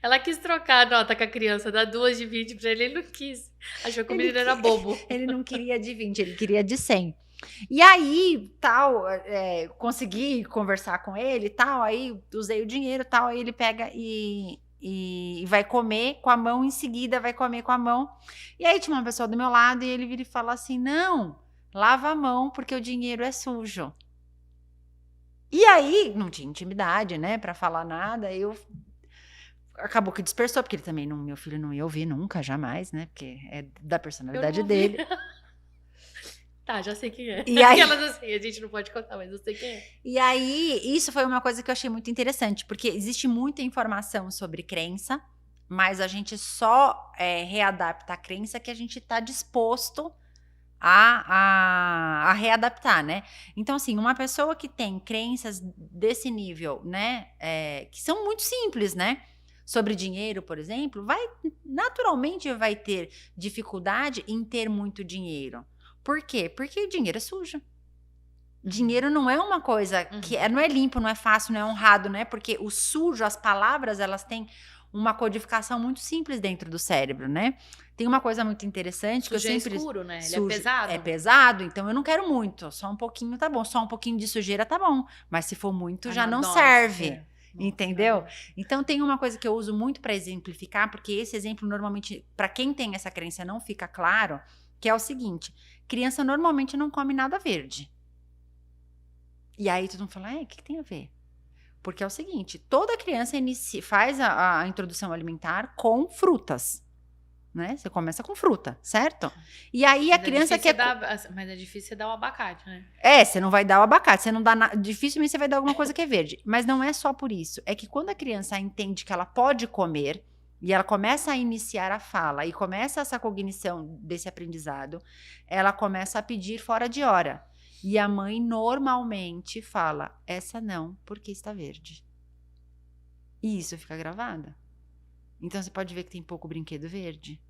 Ela quis trocar a nota com a criança, dar 2 de 20 pra ele não quis. Achou que o menino era bobo. Ele não queria de 20, ele queria de 100. E aí, tal, consegui conversar com ele, tal, aí usei o dinheiro, tal, aí ele pega e vai comer com a mão, em seguida vai comer com a mão. E aí tinha uma pessoa do meu lado e ele vira e fala assim, não, lava a mão porque o dinheiro é sujo. E aí, não tinha intimidade, né, pra falar nada, acabou que dispersou, porque ele também, meu filho não ia ouvir nunca, jamais, né, porque é da personalidade dele. Tá, já sei quem é. E aí, Aquelas assim, a gente não pode contar, mas eu sei quem é. E aí, isso foi uma coisa que eu achei muito interessante, porque existe muita informação sobre crença, mas a gente só readapta a crença que a gente está disposto a readaptar, né? Então, assim, uma pessoa que tem crenças desse nível, né, que são muito simples, né? Sobre dinheiro, por exemplo, naturalmente vai ter dificuldade em ter muito dinheiro. Por quê? Porque o dinheiro é sujo. Dinheiro não é uma coisa que não é limpo, não é fácil, não é honrado, né? Porque o sujo, as palavras, elas têm uma codificação muito simples dentro do cérebro, né? Tem uma coisa muito interessante Sujo que eu sempre... é escuro, né? Ele Sujo, é pesado. É pesado, então eu não quero muito. Só um pouquinho tá bom. Só um pouquinho de sujeira tá bom. Mas se for muito, já não serve. Entendeu? Então tem uma coisa que eu uso muito para exemplificar, porque esse exemplo normalmente, para quem tem essa crença, não fica claro, que é o seguinte: criança normalmente não come nada verde. E aí todo mundo fala, o que tem a ver? Porque é o seguinte, toda criança faz a introdução alimentar com frutas, né? Você começa com fruta, certo? E aí a criança quer... Mas é difícil você dar o abacate, né? Você não vai dar o abacate, você não dá dificilmente você vai dar alguma coisa que é verde. Mas não é só por isso, é que quando a criança entende que ela pode comer, e ela começa a iniciar a fala, e começa essa cognição desse aprendizado, ela começa a pedir fora de hora. E a mãe normalmente fala, essa não, porque está verde. E isso fica gravado. Então você pode ver que tem pouco brinquedo verde.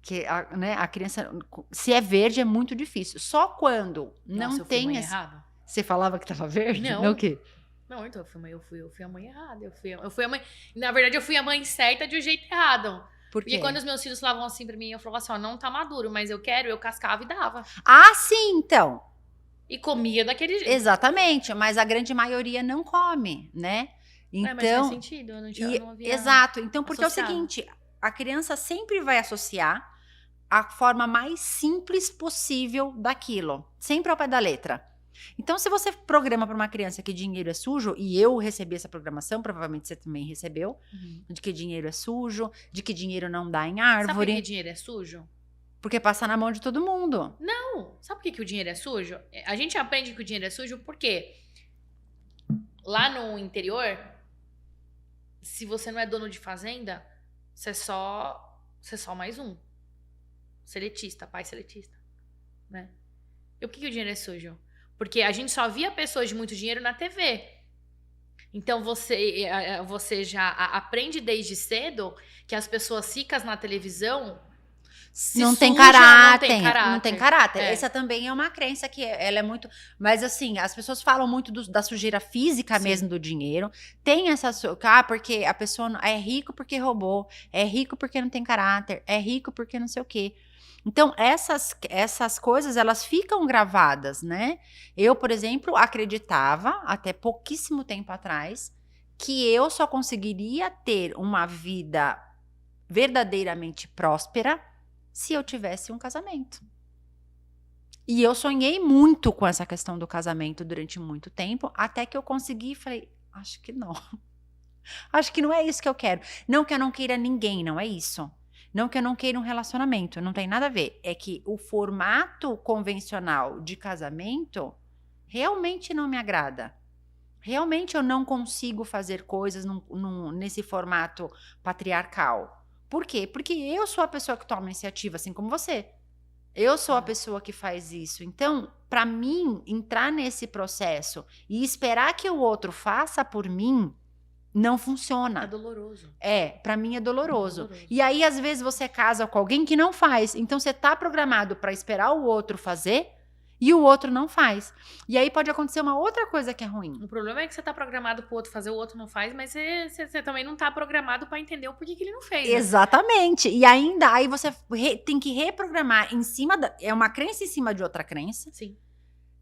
Que a criança, se é verde, é muito difícil. Só quando não tem... Mãe errado. Você falava que estava verde? Não. Não o quê? Não, então eu fui a mãe errada. Eu fui a mãe... Na verdade, eu fui a mãe certa de um jeito errado. Por quê? Porque quando os meus filhos falavam assim pra mim, eu falava assim, não tá maduro, mas eu cascava e dava. Sim, então. E comia daquele jeito. Exatamente, mas a grande maioria não come, né? Mas faz Então, sentido, eu não havia exato. Então, porque associado. é o seguinte, a criança sempre vai associar a forma mais simples possível daquilo, sempre ao pé da letra. Então, se você programa para uma criança que dinheiro é sujo, e eu recebi essa programação, provavelmente você também recebeu, de que dinheiro é sujo, de que dinheiro não dá em Sabe por árvore, que dinheiro é sujo? porque passa na mão de todo mundo. Não. Sabe por que o dinheiro é sujo? A gente aprende que o dinheiro é sujo porque lá no interior, se você não é dono de fazenda, você é só mais um. Seletista, pai seletista, né? E por que o dinheiro é sujo? Porque a gente só via pessoas de muito dinheiro na TV. Então você já aprende desde cedo que as pessoas ricas na televisão Não tem sujam, caráter, não tem caráter. É. Essa também é uma crença que ela é muito... Mas assim, as pessoas falam muito da sujeira física Sim. mesmo do dinheiro. Tem essa... porque a pessoa é rico porque roubou, é rico porque não tem caráter, é rico porque não sei o quê. Então, essas coisas, elas ficam gravadas, né? Eu, por exemplo, acreditava, até pouquíssimo tempo atrás, que eu só conseguiria ter uma vida verdadeiramente próspera se eu tivesse um casamento. E eu sonhei muito com essa questão do casamento durante muito tempo, até que eu consegui e falei, acho que não. Acho que não é isso que eu quero. Não que eu não queira ninguém, não é isso. Não que eu não queira um relacionamento, não tem nada a ver. É que o formato convencional de casamento realmente não me agrada. Realmente eu não consigo fazer coisas nesse formato patriarcal. Por quê? Porque eu sou a pessoa que toma iniciativa, assim como você. Eu sou a pessoa que faz isso. Então, para mim, entrar nesse processo e esperar que o outro faça por mim, não funciona. É doloroso. Pra mim é doloroso. E aí, às vezes, você casa com alguém que não faz. Então, você tá programado para esperar o outro fazer e o outro não faz. E aí pode acontecer uma outra coisa que é ruim. O problema é que você tá programado pro outro fazer, o outro não faz, mas você também não tá programado pra entender o porquê que ele não fez. Né? Exatamente. E ainda, aí você tem que reprogramar em cima é uma crença em cima de outra crença. Sim.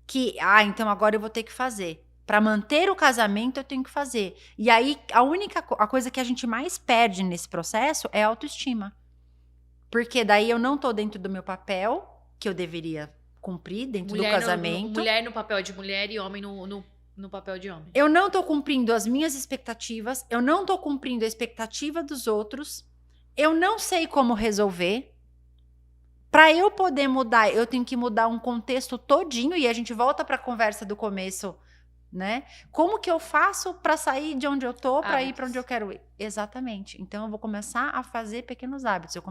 Que, então agora eu vou ter que fazer. Para manter o casamento, eu tenho que fazer. E aí, a coisa que a gente mais perde nesse processo é a autoestima. Porque daí eu não tô dentro do meu papel, que eu deveria cumprir dentro do casamento. Mulher no papel de mulher e homem no papel de homem. Eu não tô cumprindo as minhas expectativas, eu não tô cumprindo a expectativa dos outros, eu não sei como resolver. Para eu poder mudar, eu tenho que mudar um contexto todinho, e a gente volta para a conversa do começo, né? Como que eu faço para sair de onde eu tô, para ir para onde eu quero ir? Exatamente. Então eu vou começar a fazer pequenos hábitos, eu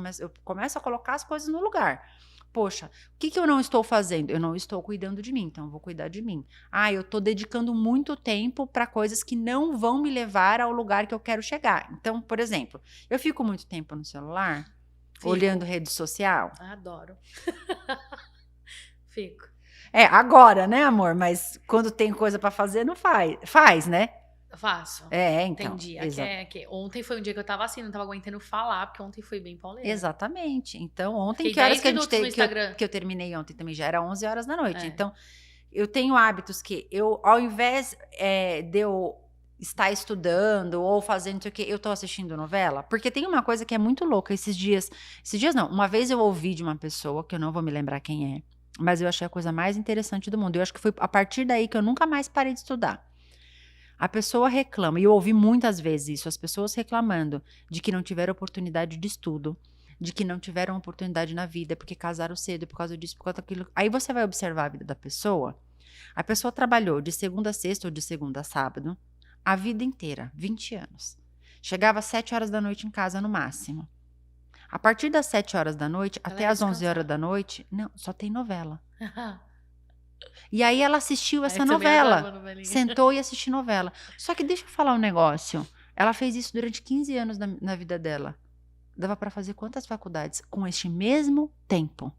começo a colocar as coisas no lugar. Poxa, o que eu não estou fazendo? Eu não estou cuidando de mim, então eu vou cuidar de mim. Eu tô dedicando muito tempo para coisas que não vão me levar ao lugar que eu quero chegar. Então, por exemplo, eu fico muito tempo no celular, olhando rede social. Adoro. Fico. Agora, né, amor? Mas quando tem coisa pra fazer, não faz. Faz, né? Faço. Então. Entendi. Ontem foi um dia que eu tava assim, não tava aguentando falar, porque ontem foi bem pauleira. Exatamente. Então, ontem, Fiquei que horas 10 que a minutos no gente Instagram. que eu terminei ontem também? Já era 11 horas da noite. Então, eu tenho hábitos que eu, ao invés de eu estar estudando ou fazendo não sei o que, eu tô assistindo novela. Porque tem uma coisa que é muito louca. Esses dias não. Uma vez eu ouvi de uma pessoa, que eu não vou me lembrar quem é, mas eu achei a coisa mais interessante do mundo. Eu acho que foi a partir daí que eu nunca mais parei de estudar. A pessoa reclama, e eu ouvi muitas vezes isso, as pessoas reclamando de que não tiveram oportunidade de estudo, de que não tiveram oportunidade na vida, porque casaram cedo, por causa disso, por causa daquilo. Aí você vai observar a vida da pessoa. A pessoa trabalhou de segunda a sexta ou de segunda a sábado, a vida inteira, 20 anos. Chegava às 7 horas da noite em casa no máximo. A partir das 7 horas da noite, até às 11 horas da noite, não, só tem novela. E aí ela assistiu essa novela, sentou e assistiu novela. Só que deixa eu falar um negócio. Ela fez isso durante 15 anos na vida dela. Dava pra fazer quantas faculdades com este mesmo tempo?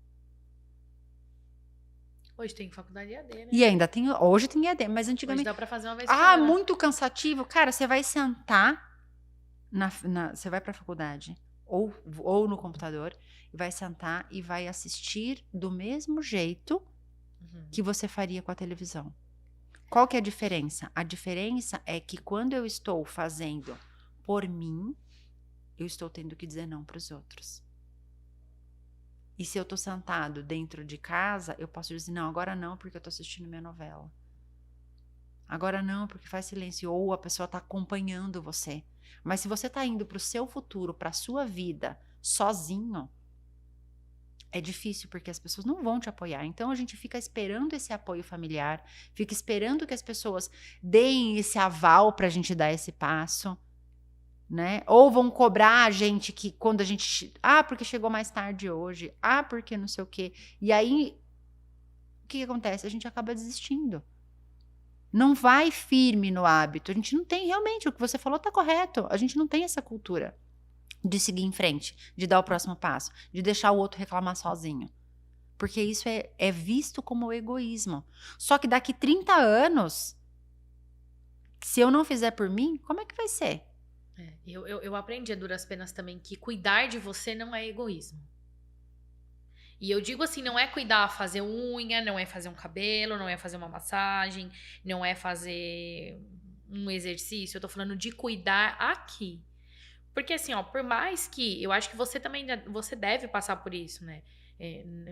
Hoje tem faculdade EAD, né? E ainda tem, hoje tem EAD, mas antigamente... Hoje dá pra fazer uma vez por semana. Muito cansativo. Cara, você vai sentar, você vai pra faculdade, ou no computador, e vai sentar e vai assistir do mesmo jeito que você faria com a televisão. Qual que é a diferença? A diferença é que quando eu estou fazendo por mim, eu estou tendo que dizer não para os outros. E se eu estou sentado dentro de casa, eu posso dizer, não, agora não, porque eu estou assistindo minha novela. Agora não, porque faz silêncio. Ou a pessoa está acompanhando você. Mas se você está indo para o seu futuro, para a sua vida, sozinho, é difícil, porque as pessoas não vão te apoiar. Então, a gente fica esperando esse apoio familiar, fica esperando que as pessoas deem esse aval para a gente dar esse passo, né? Ou vão cobrar a gente que quando a gente... porque chegou mais tarde hoje. Porque não sei o quê. E aí, o que acontece? A gente acaba desistindo. Não vai firme no hábito. A gente não tem, realmente, o que você falou tá correto. A gente não tem essa cultura de seguir em frente, de dar o próximo passo, de deixar o outro reclamar sozinho. Porque isso é visto como egoísmo. Só que daqui 30 anos, se eu não fizer por mim, como é que vai ser? Eu aprendi a duras penas também que cuidar de você não é egoísmo. E eu digo assim, não é cuidar, fazer unha, não é fazer um cabelo, não é fazer uma massagem, não é fazer um exercício. Eu tô falando de cuidar aqui. Porque assim, ó, por mais que eu acho que você também você deve passar por isso, né?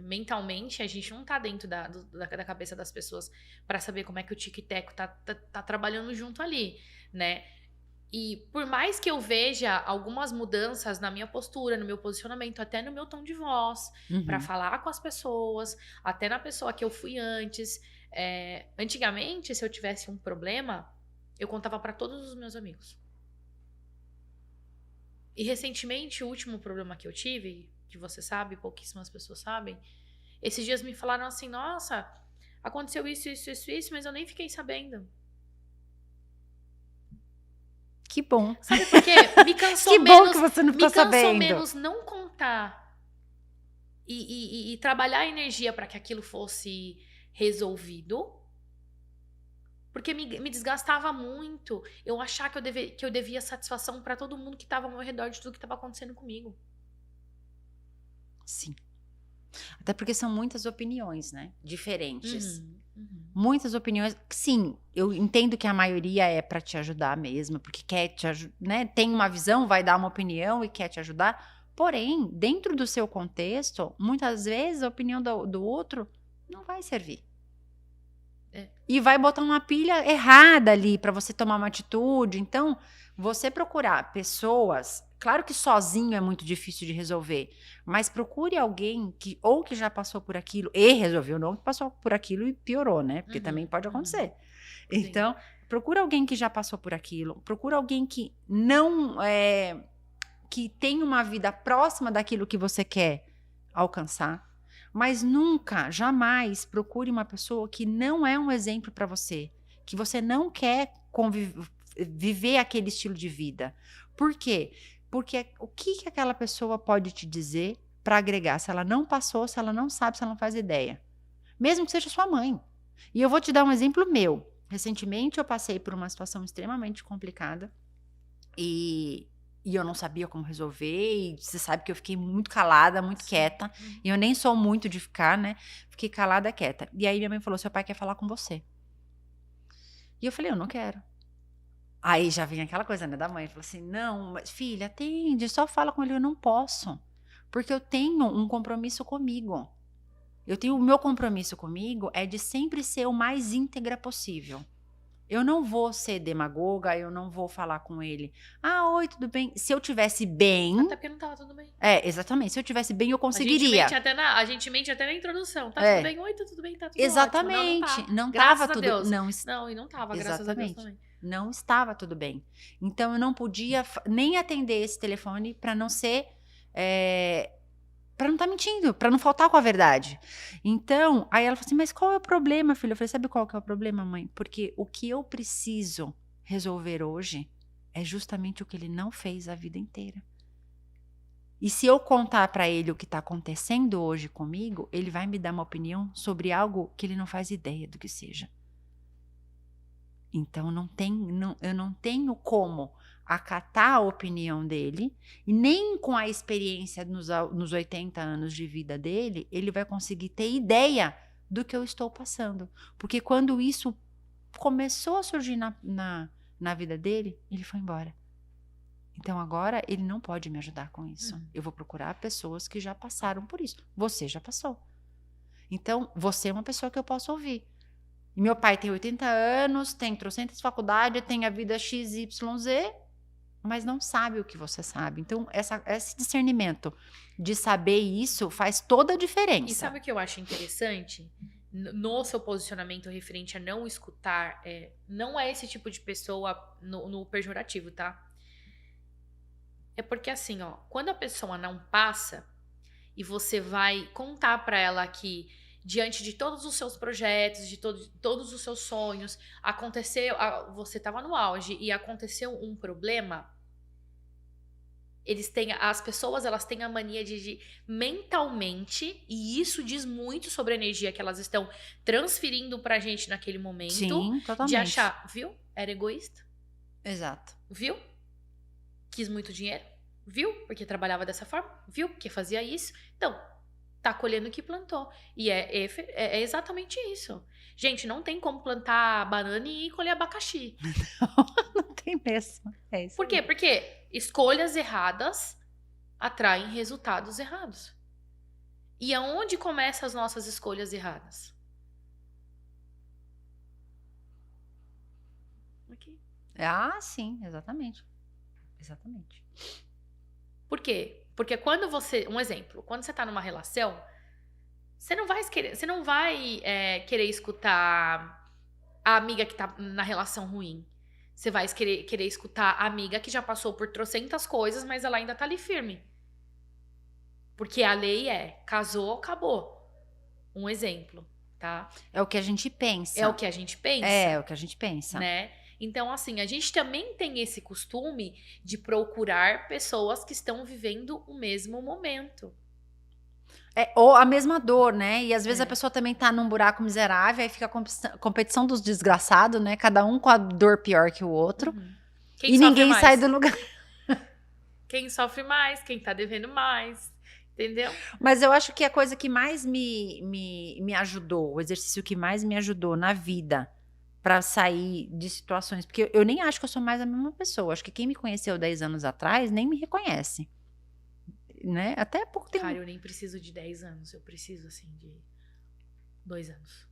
Mentalmente, a gente não tá dentro da cabeça das pessoas para saber como é que o tic-tac tá trabalhando junto ali, né? E por mais que eu veja algumas mudanças na minha postura, no meu posicionamento, até no meu tom de voz, para falar com as pessoas, até na pessoa que eu fui antes. Antigamente, se eu tivesse um problema, eu contava para todos os meus amigos. E recentemente, o último problema que eu tive, que você sabe, pouquíssimas pessoas sabem, esses dias me falaram assim, nossa, aconteceu isso, mas eu nem fiquei sabendo. Que bom. Sabe por quê? Me cansou que menos, bom que você não ficou sabendo. Me cansou menos não contar e trabalhar a energia para que aquilo fosse resolvido, porque me desgastava muito eu achar que eu devia satisfação para todo mundo que estava ao meu redor de tudo que estava acontecendo comigo. Sim. Até porque são muitas opiniões, né? Diferentes. Muitas opiniões. Sim, eu entendo que a maioria é para te ajudar mesmo, porque quer te ajudar, né? Tem uma visão, vai dar uma opinião e quer te ajudar. Porém, dentro do seu contexto, muitas vezes a opinião do outro não vai servir. E vai botar uma pilha errada ali para você tomar uma atitude. Então, você procurar pessoas... Claro que sozinho é muito difícil de resolver, mas procure alguém que já passou por aquilo e resolveu, não que passou por aquilo e piorou, né? Porque também pode acontecer. Então, procura alguém que já passou por aquilo, procura alguém que não que tem uma vida próxima daquilo que você quer alcançar, mas nunca, jamais procure uma pessoa que não é um exemplo para você, que você não quer viver aquele estilo de vida. Por quê? Porque o que aquela pessoa pode te dizer para agregar? Se ela não passou, se ela não sabe, se ela não faz ideia. Mesmo que seja sua mãe. E eu vou te dar um exemplo meu. Recentemente eu passei por uma situação extremamente complicada e eu não sabia como resolver. E você sabe que eu fiquei muito calada, muito quieta. E eu nem sou muito de ficar, né? Fiquei calada, quieta. E aí minha mãe falou, seu pai quer falar com você. E eu falei, eu não quero. Aí já vem aquela coisa, né, da mãe. Falou assim, não, mas filha, atende, só fala com ele. Eu não posso, porque eu tenho um compromisso comigo. O meu compromisso comigo é de sempre ser o mais íntegra possível. Eu não vou ser demagoga, eu não vou falar com ele. Oi, tudo bem? Se eu tivesse bem... Até porque não tava tudo bem. Exatamente. Se eu tivesse bem, eu conseguiria. A gente mente até na introdução. Tá tudo bem? Oi, tá tudo bem? Tá tudo exatamente. Ótimo. Não graças tava a tudo... Deus. Não, e não tava, graças a Deus também. Não estava tudo bem. Então, eu não podia nem atender esse telefone para não ser... para não estar mentindo, para não faltar com a verdade. Então, aí ela falou assim, mas qual é o problema, filha? Eu falei, sabe qual que é o problema, mãe? Porque o que eu preciso resolver hoje é justamente o que ele não fez a vida inteira. E se eu contar para ele o que está acontecendo hoje comigo, ele vai me dar uma opinião sobre algo que ele não faz ideia do que seja. Então, eu não tenho como acatar a opinião dele, e nem com a experiência nos 80 anos de vida dele, ele vai conseguir ter ideia do que eu estou passando. Porque quando isso começou a surgir na vida dele, ele foi embora. Então agora ele não pode me ajudar com isso. Eu vou procurar pessoas que já passaram por isso. Você já passou. Então você é uma pessoa que eu posso ouvir. E meu pai tem 80 anos, tem trocentas faculdades, tem a vida XYZ, mas não sabe o que você sabe. Então esse discernimento de saber isso faz toda a diferença. E sabe o que eu acho interessante? No seu posicionamento referente a não escutar, não é esse tipo de pessoa no pejorativo, tá? É porque assim, ó, quando a pessoa não passa e você vai contar pra ela que diante de todos os seus projetos, de todos os seus sonhos, você tava no auge e aconteceu um problema, as pessoas elas têm a mania de mentalmente, e isso diz muito sobre a energia que elas estão transferindo pra gente naquele momento. Sim, totalmente. De achar, viu? Era egoísta. Exato. Viu? Quis muito dinheiro. Viu? Porque trabalhava dessa forma. Viu? Porque fazia isso. Então, tá colhendo o que plantou. E é exatamente isso. Gente, não tem como plantar banana e colher abacaxi. Não tem mesmo. É isso. Por quê? Porque escolhas erradas atraem resultados errados. E aonde começam as nossas escolhas erradas? Aqui. Ah, sim, exatamente. Exatamente. Por quê? Porque quando um exemplo, quando você tá numa relação, você não vai querer escutar a amiga que tá na relação ruim. Você vai querer escutar a amiga que já passou por trocentas coisas, mas ela ainda tá ali firme. Porque a lei casou, acabou. Um exemplo, tá? É o que a gente pensa. É o que a gente pensa. É o que a gente pensa. Né? Então, assim, a gente também tem esse costume de procurar pessoas que estão vivendo o mesmo momento. Ou a mesma dor, né? E às vezes a pessoa também tá num buraco miserável, aí fica a competição dos desgraçados, né? Cada um com a dor pior que o outro. E ninguém sai do lugar. Quem sofre mais, quem tá devendo mais, entendeu? Mas eu acho que a coisa que mais me ajudou, o exercício que mais me ajudou na vida pra sair de situações, porque eu nem acho que eu sou mais a mesma pessoa. Acho que quem me conheceu 10 anos atrás nem me reconhece. Né? Até pouco tempo. Cara, eu nem preciso de 10 anos. Eu preciso, assim, de 2 anos.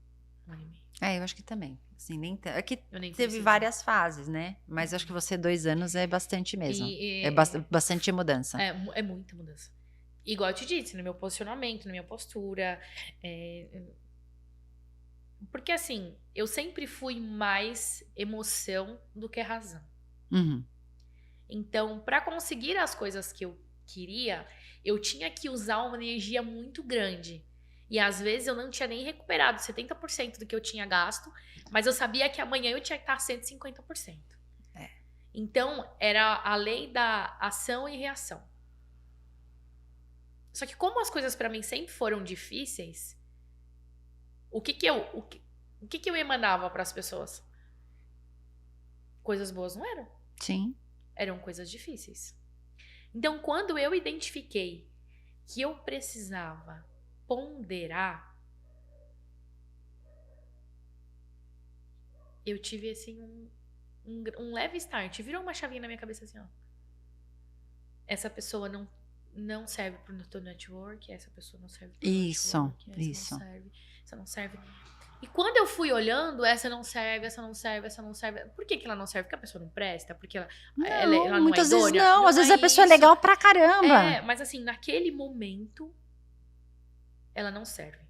1 ano e meio. Eu acho que também. Assim, nem é que teve preciso. várias fases, né? Mas acho que você 2 anos é bastante mesmo. É bastante mudança. É muita mudança. Igual eu te disse, no meu posicionamento, na minha postura. Porque, assim, eu sempre fui mais emoção do que razão. Uhum. Então, pra conseguir as coisas que eu queria, eu tinha que usar uma energia muito grande. E às vezes eu não tinha nem recuperado 70% do que eu tinha gasto, mas eu sabia que amanhã eu tinha que estar 150%. Então, era a lei da ação e reação. Só que como as coisas pra mim sempre foram difíceis, o que eu emanava pras pessoas? Coisas boas não eram. Sim. Eram coisas difíceis. Então, quando eu identifiquei que eu precisava ponderar, eu tive, assim, um leve start. Virou uma chavinha na minha cabeça, assim, ó. Essa pessoa não serve pro teu network, essa pessoa não serve pro network, essa não serve. E quando eu fui olhando, essa não serve. Por que ela não serve? Porque a pessoa não presta? Porque ela não muitas é vezes idônea? não. Às vezes a pessoa é legal pra caramba. Mas assim, naquele momento, ela não serve.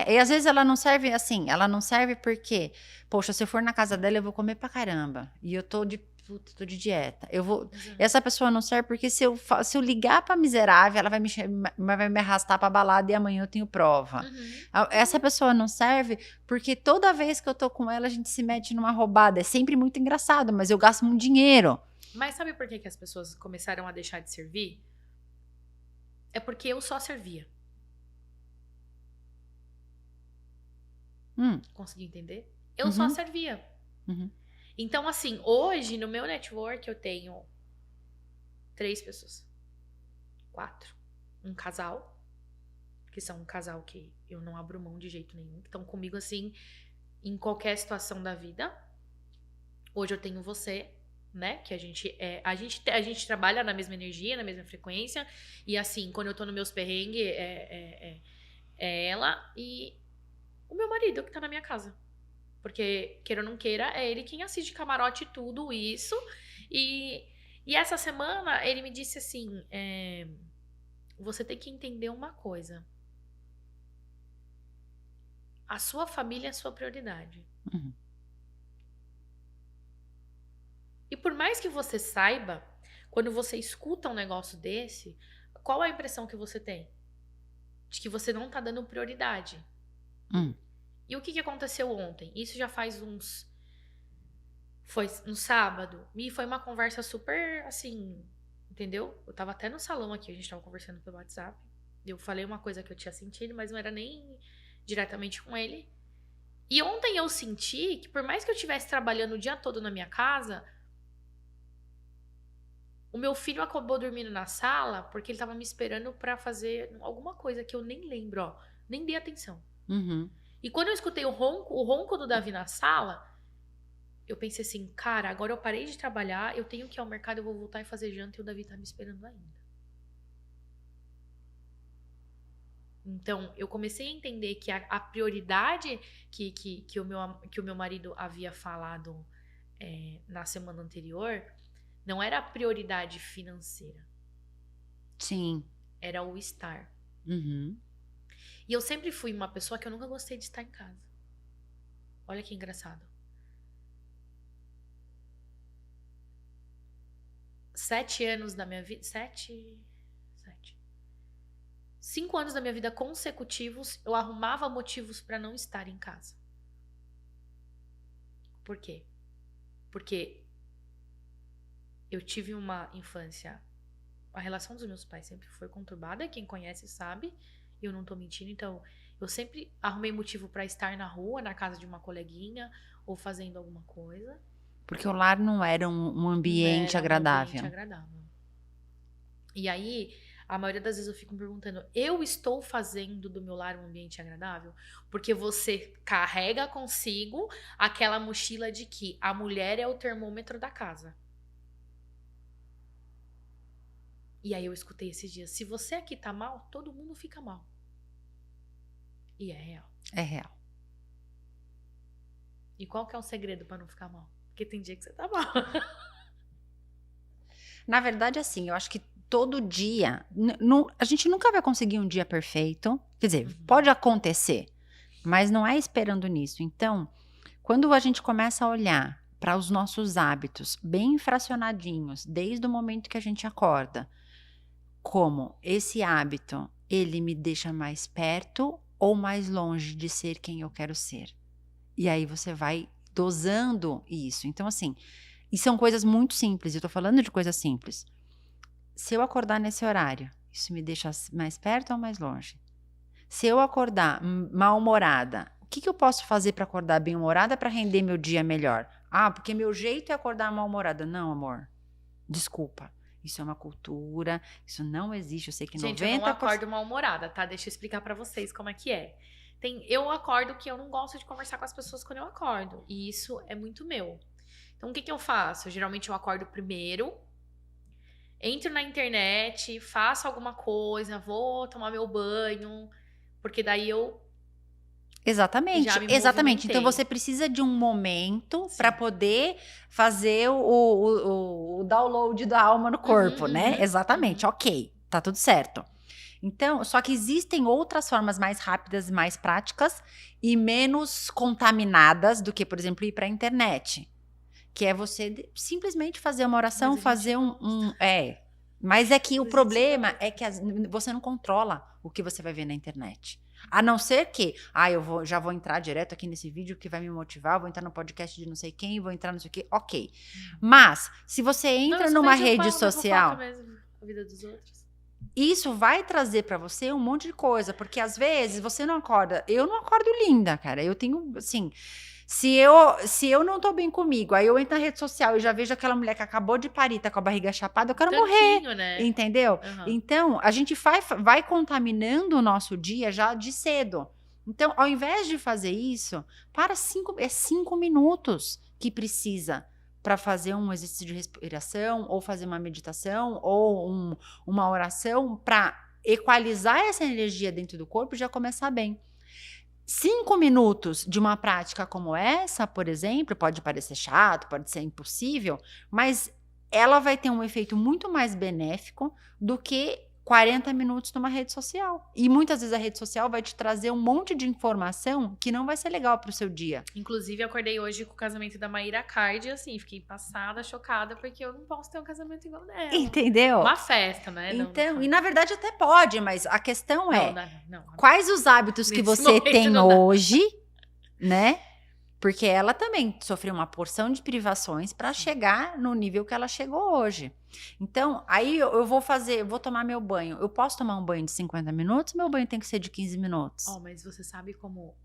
E às vezes ela não serve assim, ela não serve porque, poxa, se eu for na casa dela eu vou comer pra caramba. E eu tô de dieta. Essa pessoa não serve porque se eu ligar pra miserável, ela vai me arrastar pra balada e amanhã eu tenho prova. Essa pessoa não serve porque toda vez que eu tô com ela, a gente se mete numa roubada. É sempre muito engraçado, mas eu gasto muito dinheiro. Mas sabe por que as pessoas começaram a deixar de servir? É porque eu só servia. Consegui entender? Eu só servia. Então, assim, hoje no meu network eu tenho 3 pessoas. 4. Um casal. que são um casal que eu não abro mão de jeito nenhum, que estão comigo assim em qualquer situação da vida. Hoje eu tenho você, né? Que a gente trabalha na mesma energia, na mesma frequência. E assim, quando eu tô nos meus perrengues, é ela e o meu marido que tá na minha casa. Porque, queira ou não queira, é ele quem assiste camarote tudo isso. E essa semana ele me disse assim: você tem que entender uma coisa. A sua família é a sua prioridade. Uhum. E por mais que você saiba, quando você escuta um negócio desse, qual é a impressão que você tem? De que você não tá dando prioridade. E o que aconteceu ontem? Isso já faz foi no sábado. E foi uma conversa super, assim, entendeu? Eu tava até no salão aqui, a gente tava conversando pelo WhatsApp. Eu falei uma coisa que eu tinha sentido, mas não era nem diretamente com ele. E ontem eu senti que por mais que eu estivesse trabalhando o dia todo na minha casa, o meu filho acabou dormindo na sala porque ele tava me esperando pra fazer alguma coisa que eu nem lembro, ó. Nem dei atenção. Uhum. E quando eu escutei o ronco do Davi na sala, eu pensei assim, cara, agora eu parei de trabalhar, eu tenho que ir ao mercado, eu vou voltar e fazer janta e o Davi tá me esperando ainda. Então, eu comecei a entender que a prioridade que o meu marido havia falado na semana anterior não era a prioridade financeira. Sim. Era o estar. Uhum. E eu sempre fui uma pessoa que eu nunca gostei de estar em casa. Olha que engraçado. 7 anos da minha vida... 5 anos da minha vida consecutivos, eu arrumava motivos para não estar em casa. Por quê? Porque eu tive uma infância... A relação dos meus pais sempre foi conturbada. Quem conhece sabe. Eu não tô mentindo. Então, eu sempre arrumei motivo para estar na rua, na casa de uma coleguinha, ou fazendo alguma coisa. Porque o lar não era um ambiente agradável. Um ambiente agradável. E aí, a maioria das vezes eu fico me perguntando, eu estou fazendo do meu lar um ambiente agradável? Porque você carrega consigo aquela mochila de que a mulher é o termômetro da casa. E aí eu escutei esses dias, se você aqui tá mal, todo mundo fica mal. E é real. É real. E qual que é o segredo pra não ficar mal? Porque tem dia que você tá mal. Na verdade, assim, eu acho que todo dia... a gente nunca vai conseguir um dia perfeito. Quer dizer, pode acontecer, mas não é esperando nisso. Então, quando a gente começa a olhar para os nossos hábitos bem fracionadinhos, desde o momento que a gente acorda, como esse hábito, ele me deixa mais perto ou mais longe de ser quem eu quero ser. E aí você vai dosando isso. Então, assim, e são coisas muito simples. Eu tô falando de coisas simples. Se eu acordar nesse horário, isso me deixa mais perto ou mais longe? Se eu acordar mal-humorada, o que eu posso fazer para acordar bem-humorada para render meu dia melhor? Ah, porque meu jeito é acordar mal-humorada. Não, amor. Desculpa. Isso é uma cultura, isso não existe. Eu sei que 90%... Gente, eu não acordo mal-humorada, tá? Deixa eu explicar pra vocês como é que é. Eu acordo que eu não gosto de conversar com as pessoas quando eu acordo. E isso é muito meu. Então, o que eu faço? Geralmente eu acordo primeiro, entro na internet, faço alguma coisa, vou tomar meu banho, porque daí eu... Exatamente, já me exatamente. Então movimentei. você precisa de um momento para poder fazer o download da alma no corpo, né? Exatamente, ok, tá tudo certo. Então, só que existem outras formas mais rápidas, mais práticas e menos contaminadas do que, por exemplo, ir para a internet. Que é você simplesmente fazer uma oração, fazer Mas é que o problema é que você não controla o que você vai ver na internet. A não ser que, já vou entrar direto aqui nesse vídeo que vai me motivar, vou entrar no podcast de não sei quem, vou entrar não sei o quê, ok. Mas, se você entra numa rede social... Mesmo, a vida dos outros. Isso vai trazer pra você um monte de coisa, porque às vezes você não acorda... Eu não acordo linda, cara. Eu tenho, assim... Se eu não tô bem comigo, aí eu entro na rede social e já vejo aquela mulher que acabou de parir, tá com a barriga chapada, eu quero morrer. Tanquinho, né? Entendeu? Aham. Então, a gente vai contaminando o nosso dia já de cedo. Então, ao invés de fazer isso, para 5 minutos que precisa para fazer um exercício de respiração, ou fazer uma meditação, ou uma oração, para equalizar essa energia dentro do corpo e já começar bem. 5 minutos de uma prática como essa, por exemplo, pode parecer chato, pode ser impossível, mas ela vai ter um efeito muito mais benéfico do que 40 minutos numa rede social. E muitas vezes a rede social vai te trazer um monte de informação que não vai ser legal pro seu dia. Inclusive, eu acordei hoje com o casamento da Maíra Cardi, assim, fiquei passada, chocada, porque eu não posso ter um casamento igual dela. Entendeu? Uma festa, né? Então, e na verdade até pode, mas a questão é, não. quais os hábitos que Nesse você momento tem não dá. hoje, né? Porque ela também sofreu uma porção de privações para chegar no nível que ela chegou hoje. Então, aí eu vou tomar meu banho. Eu posso tomar um banho de 50 minutos, meu banho tem que ser de 15 minutos. Mas você sabe como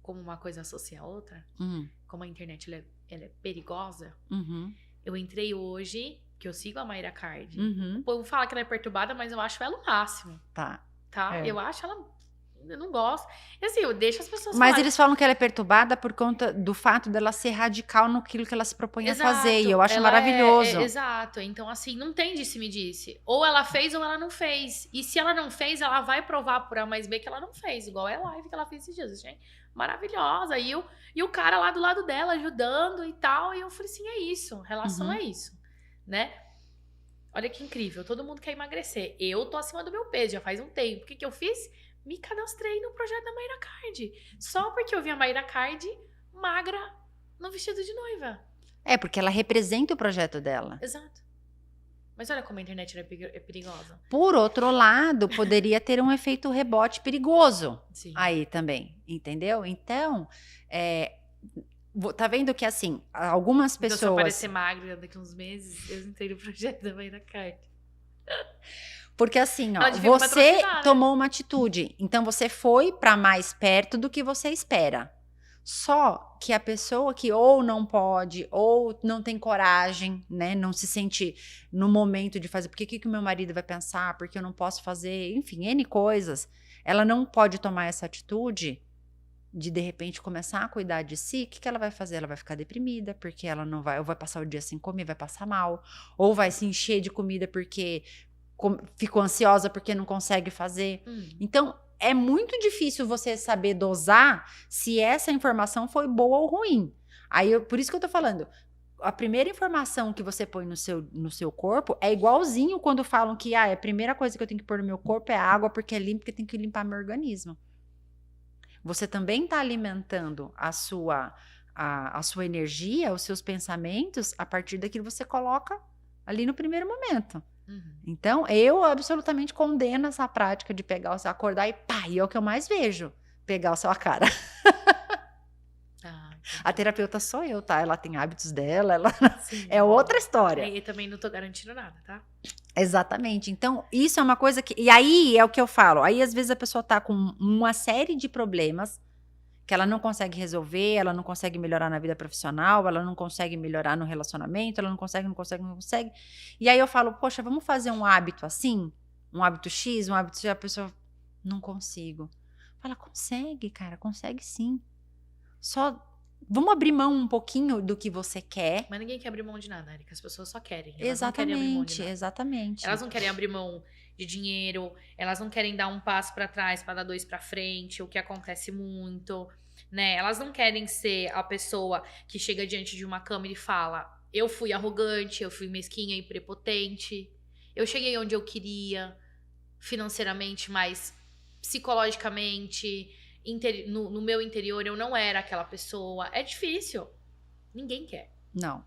uma coisa associa a outra? Como a internet ela é perigosa? Uhum. Eu entrei hoje, que eu sigo a Maíra Cardi. Uhum. O povo fala que ela é perturbada, mas eu acho ela o máximo. Tá. Eu acho ela... Eu não gosto. E assim, eu deixo as pessoas Mas falarem. eles falam que ela é perturbada por conta do fato dela ser radical naquilo que ela se propõe a fazer. E eu acho maravilhoso. Exato. Então, assim, não tem disse-me-disse. Ou ela fez ou ela não fez. E se ela não fez, ela vai provar por A mais B que ela não fez. Igual é a live que ela fez esses dias. Gente, maravilhosa. E o cara lá do lado dela ajudando e tal. E eu falei assim, é isso. Relação é isso. Né? Olha que incrível. Todo mundo quer emagrecer. Eu tô acima do meu peso já faz um tempo. O que eu fiz? Me cadastrei no projeto da Maíra Cardi. Só porque eu vi a Maíra Cardi magra no vestido de noiva. É, porque ela representa o projeto dela. Exato. Mas olha como a internet é perigosa. Por outro lado, poderia ter um efeito rebote perigoso. Sim. Aí também, entendeu? Então, tá vendo que assim, algumas pessoas... Então, se eu parecer magra daqui uns meses, eu entrei no projeto da Maíra Cardi. Porque assim, ó, você tomou uma atitude, então você foi para mais perto do que você espera. Só que a pessoa que ou não pode, ou não tem coragem, né, não se sente no momento de fazer, porque que o meu marido vai pensar, porque eu não posso fazer, enfim, N coisas, ela não pode tomar essa atitude de repente começar a cuidar de si. O que ela vai fazer? Ela vai ficar deprimida, porque ela não vai, ou vai passar o dia sem comer, vai passar mal, ou vai se encher de comida porque ficou ansiosa porque não consegue fazer. Então, é muito difícil você saber dosar se essa informação foi boa ou ruim. Aí, por isso que eu tô falando, a primeira informação que você põe no seu corpo é igualzinho quando falam que a primeira coisa que eu tenho que pôr no meu corpo é água, porque é limpo, porque tem que limpar meu organismo. Você também está alimentando a sua energia, os seus pensamentos, a partir daquilo que você coloca ali no primeiro momento. Então, eu absolutamente condeno essa prática de pegar o seu, acordar e pá, e é o que eu mais vejo, pegar o seu a cara. A terapeuta sou eu, tá? Ela tem hábitos dela, é outra história. E também não tô garantindo nada, tá? Exatamente. Então, isso é uma coisa que... E aí, é o que eu falo. Aí, às vezes, a pessoa tá com uma série de problemas que ela não consegue resolver, ela não consegue melhorar na vida profissional, ela não consegue melhorar no relacionamento, ela não consegue. E aí eu falo, poxa, vamos fazer um hábito assim? Um hábito X, um hábito... A pessoa, não consigo. Fala, consegue, cara, consegue sim. Só... Vamos abrir mão um pouquinho do que você quer. Mas ninguém quer abrir mão de nada, Erika. As pessoas só querem. Exatamente. Elas não querem abrir mão de dinheiro, elas não querem dar um passo para trás para dar 2 para frente, o que acontece muito, né? Elas não querem ser a pessoa que chega diante de uma câmera e fala: eu fui arrogante, eu fui mesquinha e prepotente, eu cheguei onde eu queria, financeiramente, mas psicologicamente, no meu interior eu não era aquela pessoa. É difícil. Ninguém quer. Não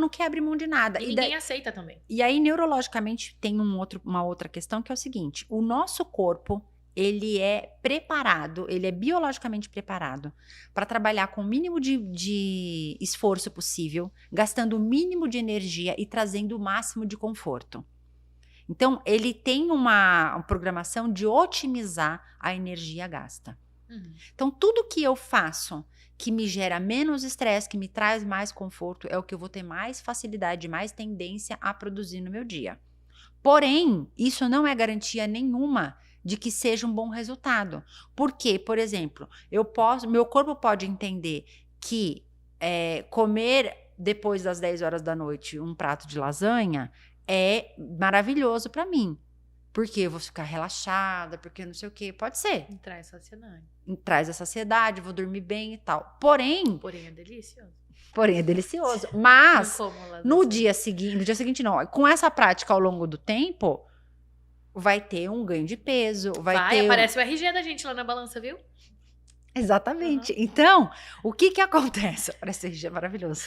quer abrir mão de nada. E ninguém aceita também. E aí, neurologicamente, tem uma outra questão que é o seguinte: o nosso corpo, ele é preparado, ele é biologicamente preparado para trabalhar com o mínimo de esforço possível, gastando o mínimo de energia e trazendo o máximo de conforto. Então, ele tem uma programação de otimizar a energia gasta. Uhum. Então, tudo que eu faço que me gera menos estresse, que me traz mais conforto, é o que eu vou ter mais facilidade, mais tendência a produzir no meu dia. Porém, isso não é garantia nenhuma de que seja um bom resultado. Porque, por exemplo, meu corpo pode entender que comer depois das 10 horas da noite um prato de lasanha é maravilhoso para mim. Porque eu vou ficar relaxada, porque não sei o quê. Pode ser. Traz saciedade. Traz a saciedade, vou dormir bem e tal. Porém Porém é delicioso. é delicioso. Mas Não como lasanha. no dia seguinte não, com essa prática ao longo do tempo, vai ter um ganho de peso, vai ter aparece o RG da gente lá na balança, viu? Exatamente. Então, o que acontece? Parece o RG maravilhoso.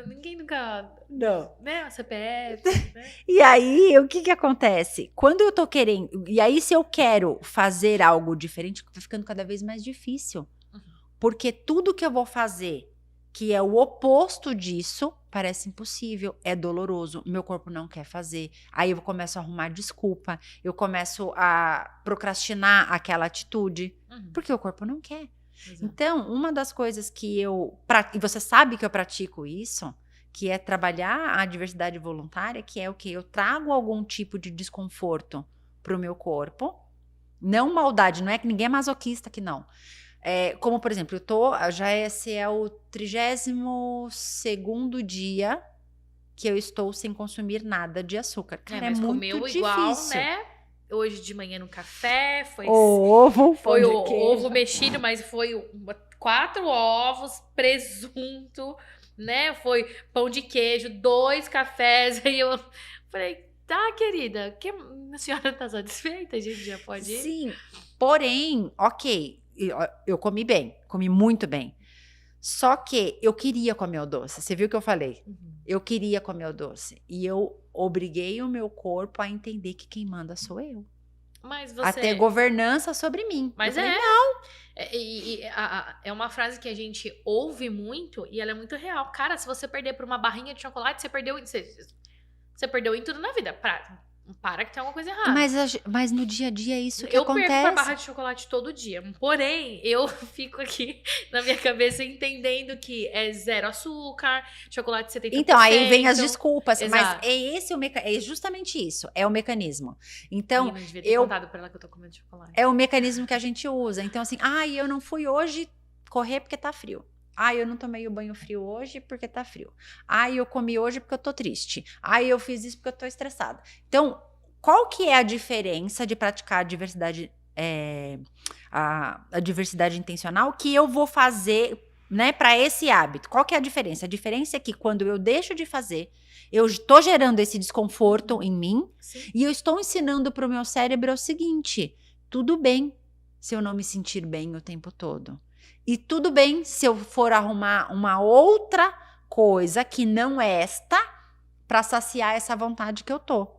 Ninguém nunca, Não. né? CPF, né? E aí, o que acontece? Quando eu tô querendo... E aí, se eu quero fazer algo diferente, vai ficando cada vez mais difícil. Uhum. Porque tudo que eu vou fazer, que é o oposto disso, parece impossível, é doloroso, meu corpo não quer fazer. Aí eu começo a arrumar desculpa, eu começo a procrastinar aquela atitude, porque o corpo não quer. Exato. Então, uma das coisas que e você sabe que eu pratico isso, que é trabalhar a diversidade voluntária, que é o que? Eu trago algum tipo de desconforto pro meu corpo, não maldade, não é que ninguém é masoquista aqui não. Como, por exemplo, esse é o 32º dia que eu estou sem consumir nada de açúcar. Cara, mas muito comeu difícil. Igual, né? Hoje de manhã no café, foi ovo mexido, mas foi 4 ovos, presunto, né? Foi pão de queijo, 2 cafés. Aí eu falei, tá, querida, a senhora tá satisfeita? A gente já pode ir? Sim, porém, ok, eu comi bem, comi muito bem. Só que eu queria comer o doce. Você viu o que eu falei? Uhum. Eu queria comer o doce. E eu obriguei o meu corpo a entender que quem manda sou eu. Mas você... A ter governança sobre mim. Mas falei, não. É uma frase que a gente ouve muito e ela é muito real. Cara, se você perder por uma barrinha de chocolate, você perdeu em tudo na vida. Para que tem alguma coisa errada. Mas no dia a dia é isso que acontece. Eu perco a barra de chocolate todo dia. Porém, eu fico aqui na minha cabeça entendendo que é 0 açúcar, chocolate 70%. Então, aí vem as desculpas. Exato. Mas é justamente isso. É o mecanismo. Então, eu não devia ter contado pra ela que eu tô comendo chocolate. É o mecanismo que a gente usa. Então, assim, eu não fui hoje correr porque tá frio. Eu não tomei o banho frio hoje porque tá frio. Eu comi hoje porque eu tô triste. Eu fiz isso porque eu tô estressada. Então, qual que é a diferença de praticar a diversidade, a diversidade intencional que eu vou fazer, né, para esse hábito? Qual que é a diferença? A diferença é que quando eu deixo de fazer, eu tô gerando esse desconforto em mim. Sim. E eu estou ensinando pro meu cérebro o seguinte: tudo bem se eu não me sentir bem o tempo todo. E tudo bem se eu for arrumar uma outra coisa que não esta para saciar essa vontade que eu tô.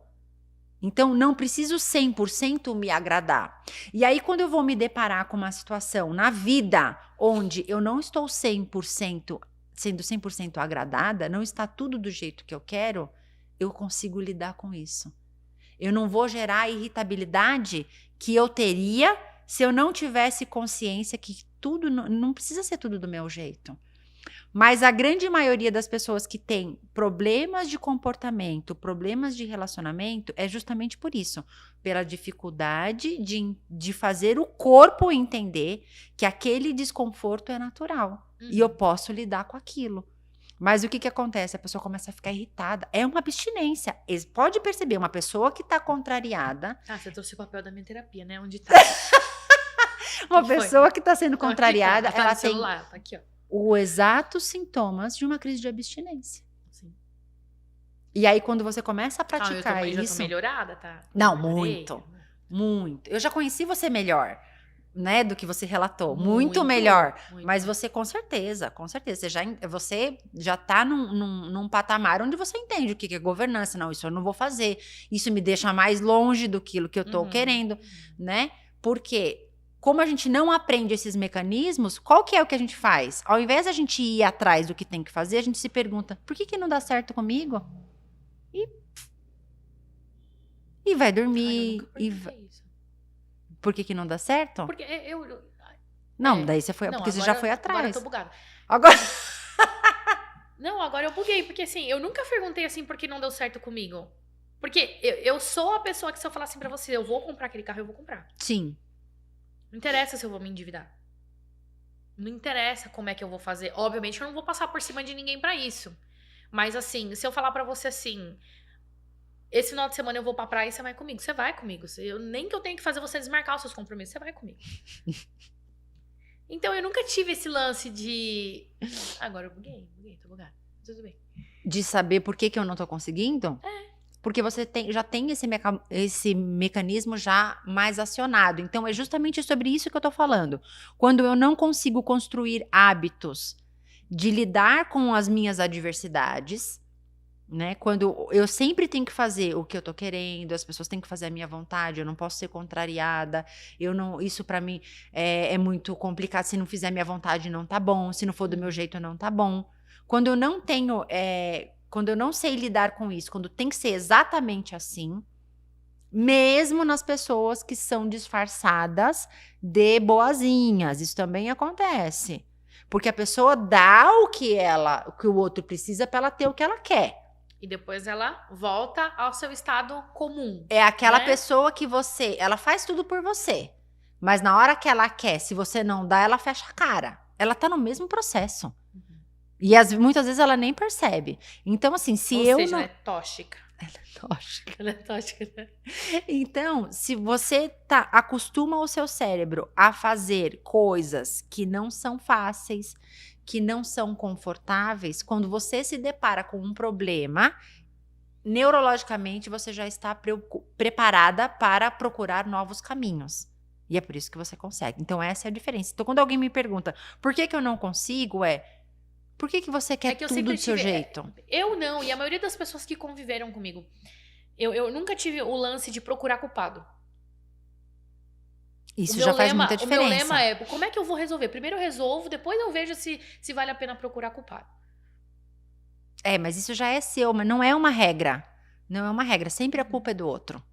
Então, não preciso 100% me agradar. E aí, quando eu vou me deparar com uma situação na vida onde eu não estou sendo 100% agradada, não está tudo do jeito que eu quero, eu consigo lidar com isso. Eu não vou gerar a irritabilidade que eu teria se eu não tivesse consciência que tudo não precisa ser tudo do meu jeito. Mas a grande maioria das pessoas que tem problemas de comportamento, problemas de relacionamento, é justamente por isso. Pela dificuldade de fazer o corpo entender que aquele desconforto é natural. Uhum. E eu posso lidar com aquilo. Mas o que acontece? A pessoa começa a ficar irritada. É uma abstinência. Pode perceber, uma pessoa que tá contrariada... você trouxe o papel da minha terapia, né? Onde tá? Uma pessoa que tá sendo contrariada, tá ela no tem celular, tá aqui, ó. Os exatos sintomas de uma crise de abstinência. Sim. E aí, quando você começa a praticar eu isso... já tô melhorada, tá? Não, muito. Eu já conheci você melhor, né, do que você relatou. Muito melhor. Muito. Mas você, com certeza, você já tá num patamar onde você entende o que é governança. Não, isso eu não vou fazer. Isso me deixa mais longe do que eu tô querendo, né? Porque... Como a gente não aprende esses mecanismos, qual que é o que a gente faz? Ao invés de a gente ir atrás do que tem que fazer, a gente se pergunta, por que não dá certo comigo? E vai dormir. Por que não dá certo? Porque Não, daí você foi, Não, porque você já foi Agora eu atrás. tô bugada. Agora, Não, agora eu buguei, porque assim, eu nunca perguntei assim por que não deu certo comigo. Porque eu sou a pessoa que se eu falar assim pra você, eu vou comprar aquele carro, eu vou comprar. sim. Não interessa se eu vou me endividar. Não interessa como é que eu vou fazer. Obviamente eu não vou passar por cima de ninguém pra isso. Mas assim, se eu falar pra você assim, esse final de semana eu vou pra praia e você vai comigo. Você vai comigo. Nem que eu tenha que fazer você desmarcar os seus compromissos, você vai comigo. Então eu nunca tive esse lance de... Agora eu buguei, tô bugada. Tudo bem. De saber por que eu não tô conseguindo? Porque você já tem esse mecanismo já mais acionado. Então, é justamente sobre isso que eu tô falando. Quando eu não consigo construir hábitos de lidar com as minhas adversidades, né? Quando eu sempre tenho que fazer o que eu tô querendo, as pessoas têm que fazer a minha vontade, eu não posso ser contrariada, isso pra mim é muito complicado, se não fizer a minha vontade não tá bom, se não for do meu jeito não tá bom. Quando eu não tenho, quando eu não sei lidar com isso, quando tem que ser exatamente assim, mesmo nas pessoas que são disfarçadas de boazinhas, isso também acontece. Porque a pessoa dá o que o outro precisa para ela ter o que ela quer. E depois ela volta ao seu estado comum. É aquela né? pessoa que ela faz tudo por você. Mas na hora que ela quer, se você não dá, ela fecha a cara. Ela tá no mesmo processo. E muitas vezes ela nem percebe. Então, assim, se Ou eu seja, não... ela é tóxica. Tóxica. Ela é tóxica, né? Então, se você acostuma o seu cérebro a fazer coisas que não são fáceis, que não são confortáveis, quando você se depara com um problema, neurologicamente você já está preparada para procurar novos caminhos. E é por isso que você consegue. Então, essa é a diferença. Então, quando alguém me pergunta por que eu não consigo, por que você quer que eu tudo sempre do seu tive- jeito? Eu não, e a maioria das pessoas que conviveram comigo. Eu nunca tive o lance de procurar culpado. Isso já faz muita O meu diferença. lema é, como é que eu vou resolver? Primeiro eu resolvo, depois eu vejo se vale a pena procurar culpado. Mas isso já é seu, mas não é uma regra. Não é uma regra. Sempre a culpa é do outro.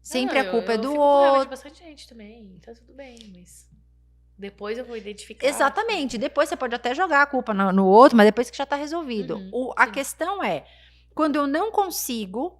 Sempre a culpa é do Eu fico com raiva de outro. bastante gente também, tá tudo bem, mas depois eu vou identificar. Exatamente. Depois você pode até jogar a culpa no outro, mas depois que já tá resolvido. A sim. questão é, quando eu não consigo,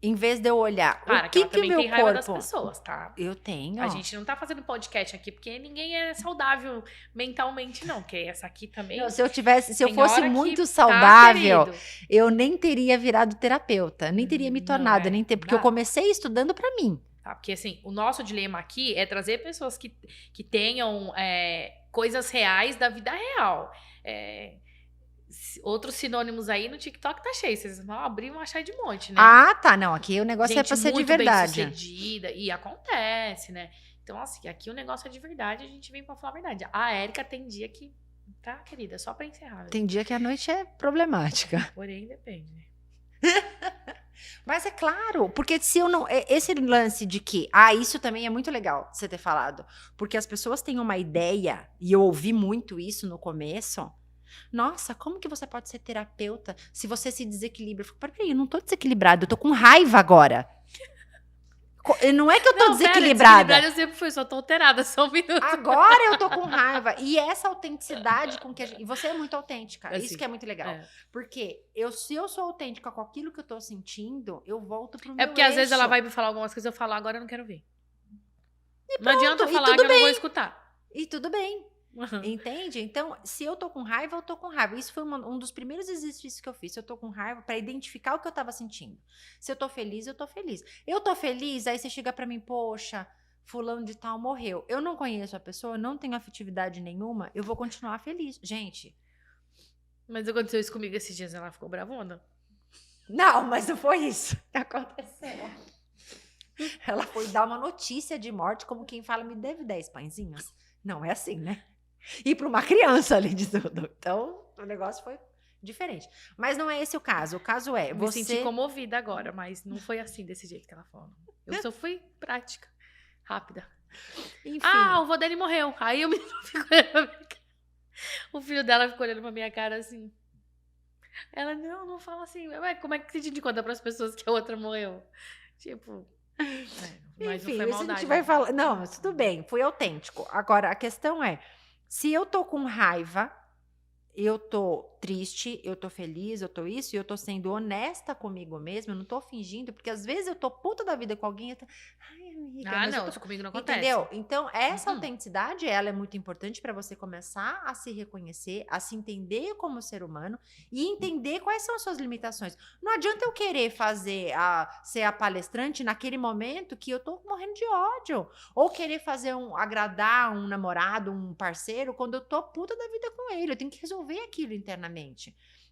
em vez de eu olhar Cara, o que ela que o também meu tem raiva das corpo... pessoas, tá? Eu tenho. A gente não tá fazendo podcast aqui porque ninguém é saudável mentalmente, não. Porque essa aqui também. Não, se eu tem fosse hora muito que saudável, querido. eu nem teria virado terapeuta, nem teria me Não, tornado, porque eu dá. comecei estudando pra mim. Tá? Porque assim, o nosso dilema aqui é trazer pessoas que tenham coisas reais da vida real. Outros sinônimos aí no TikTok tá cheio. Vocês vão abrir e vão achar de monte, né? Ah, tá. Não, aqui o negócio Gente é pra ser de muito verdade. bem-sucedida. E acontece, né? Então, assim, aqui o negócio é de verdade, a gente vem pra falar a verdade. A Érica tem dia que... Tá, querida? Só pra encerrar. Tem dia que a noite é problemática. Porém, depende, né? Mas é claro, porque se eu não... Esse lance de que... isso também é muito legal você ter falado. Porque as pessoas têm uma ideia, e eu ouvi muito isso no começo... Nossa, como que você pode ser terapeuta se você se desequilibra? Eu fico, peraí, eu não tô desequilibrada, eu tô com raiva agora. Não é que eu tô desequilibrada. Desequilibrada eu sempre fui, só tô alterada, só um minuto. Agora eu tô com raiva. E essa autenticidade com que a gente... E você é muito autêntica, Assim, isso que é muito legal. Porque se eu sou autêntica com aquilo que eu tô sentindo, eu volto pro meu É porque às vezes eixo. ela vai me falar algumas coisas, eu falo, agora eu não quero ver. E não adianta eu e falar tudo que eu não bem. vou escutar. E tudo bem. Entende? Então, se eu tô com raiva, eu tô com raiva. Isso foi um dos primeiros exercícios que eu fiz. Se eu tô com raiva, pra identificar o que eu tava sentindo. Se eu tô feliz, eu tô feliz. Eu tô feliz, aí você chega pra mim, poxa, fulano de tal morreu. Eu não conheço a pessoa, não tenho afetividade nenhuma, eu vou continuar feliz. Gente. Mas aconteceu isso comigo esses dias, ela ficou bravona. Não, mas não foi isso que aconteceu. Ela foi dar uma notícia de morte, como quem fala, me deve 10 pãezinhos. Não é assim, né? E para uma criança, além de tudo. Então, o negócio foi diferente. Mas não é esse o caso. O caso é, Me senti comovida agora, mas não foi assim, desse jeito que ela falou. Eu só fui prática, rápida. Enfim. O vô dele morreu. Aí o menino ficou olhando pra minha cara. O filho dela ficou olhando pra minha cara assim. Ela, não fala assim. Ué, como é que a gente conta pras pessoas que a outra morreu? Tipo, Mas não Enfim, foi isso a maldade. gente vai falar. Não, mas tudo bem, fui autêntico. Agora, a questão é: se eu tô com raiva, eu tô triste, eu tô feliz, eu tô isso, e eu tô sendo honesta comigo mesma, eu não tô fingindo, porque às vezes eu tô puta da vida com alguém, eu tô, ai, amiga, Ah, mas eu não, tô. isso comigo não acontece. Entendeu? Então, essa Uh-uh. autenticidade, ela é muito importante para você começar a se reconhecer, a se entender como ser humano e entender quais são as suas limitações. Não adianta eu querer ser a palestrante naquele momento que eu tô morrendo de ódio. Ou querer agradar um namorado, um parceiro, quando eu tô puta da vida com ele. Eu tenho que resolver aquilo internamente.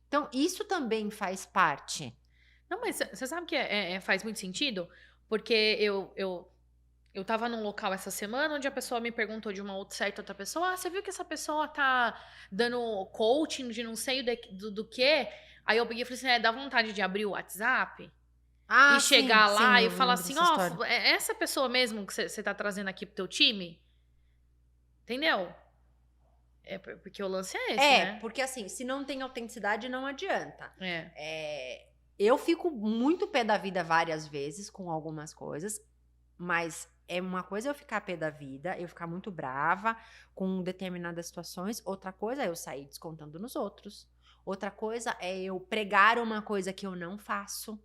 Então, isso também faz parte. Não, mas você sabe que faz muito sentido? Porque eu tava num local essa semana onde a pessoa me perguntou de uma certa outra pessoa: ah, você viu que essa pessoa tá dando coaching de não sei do que? Aí eu peguei e falei assim: dá vontade de abrir o WhatsApp Ah, e sim, chegar sim, lá e eu falar lembro assim: dessa ó, história. é essa pessoa mesmo que você tá trazendo aqui pro teu time? Entendeu? Porque o lance é esse, né? Porque assim, se não tem autenticidade, não adianta. É. Eu fico muito pé da vida várias vezes com algumas coisas, mas é uma coisa eu ficar pé da vida, eu ficar muito brava com determinadas situações, outra coisa é eu sair descontando nos outros. Outra coisa é eu pregar uma coisa que eu não faço.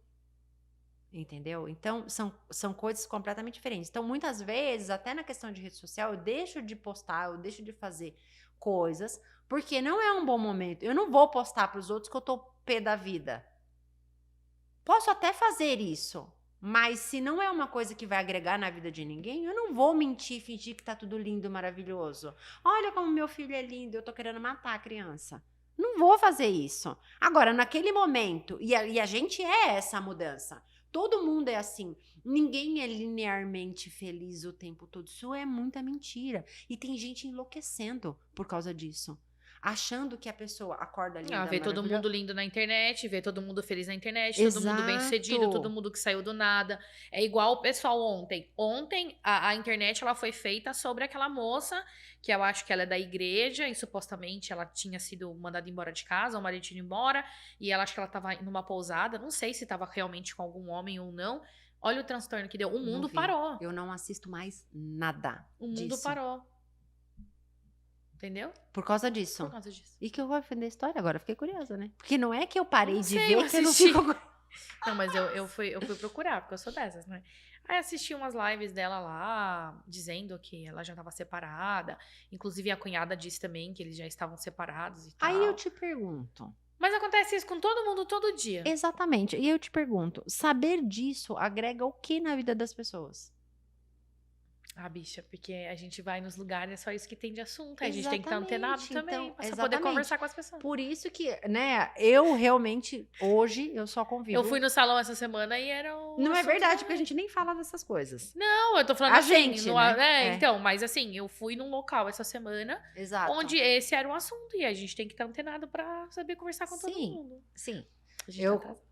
Entendeu? Então, são coisas completamente diferentes. Então, muitas vezes, até na questão de rede social, eu deixo de postar, eu deixo de fazer coisas, porque não é um bom momento. Eu não vou postar para os outros que eu tô pé da vida. Posso até fazer isso, mas se não é uma coisa que vai agregar na vida de ninguém, eu não vou mentir, fingir que tá tudo lindo, maravilhoso. Olha como meu filho é lindo, eu tô querendo matar a criança. Não vou fazer isso. Agora, naquele momento, e a gente é essa mudança. Todo mundo é assim. Ninguém é linearmente feliz o tempo todo. Isso é muita mentira. E tem gente enlouquecendo por causa disso. Achando que a pessoa acorda linda, Vê todo maravilhosa. mundo lindo na internet, vê todo mundo feliz na internet, todo mundo bem sucedido, todo Exato. mundo que saiu do nada. É igual o pessoal ontem. Ontem, a internet ela foi feita sobre aquela moça, que eu acho que ela é da igreja, e supostamente ela tinha sido mandada embora de casa, o marido tinha ido embora, e ela acho que ela tava numa pousada, não sei se tava realmente com algum homem ou não. Olha o transtorno que deu. O Não mundo vi. parou. Eu não assisto mais nada O mundo disso. parou. Entendeu? Por causa disso. Por causa disso. E que eu vou defender a história agora, fiquei curiosa, né? Porque não é que eu parei Não de sei, ver eu que eu não assisti. fico... Não, mas eu fui procurar, porque eu sou dessas, né? Aí assisti umas lives dela lá, dizendo que ela já estava separada. Inclusive a cunhada disse também que eles já estavam separados e tal. Aí eu te pergunto. Mas acontece isso com todo mundo todo dia. Exatamente. E eu te pergunto, saber disso agrega o que na vida das pessoas? Ah, bicha, porque a gente vai nos lugares, é só isso que tem de assunto. Aí a gente tem que estar antenado Exatamente, também, então, pra poder exatamente. conversar com as pessoas. Por isso que, né, eu realmente, hoje, eu só convivo... Eu fui no salão essa semana e era o Não é assunto verdade, da- porque a gente nem fala dessas coisas. Não, eu tô falando A assim. gente, né? É. Então, mas assim, eu fui num local essa semana Exato. onde esse era um assunto. E a gente tem que estar antenado pra saber conversar com todo Sim, mundo. sim. A gente Eu- tá atrasada.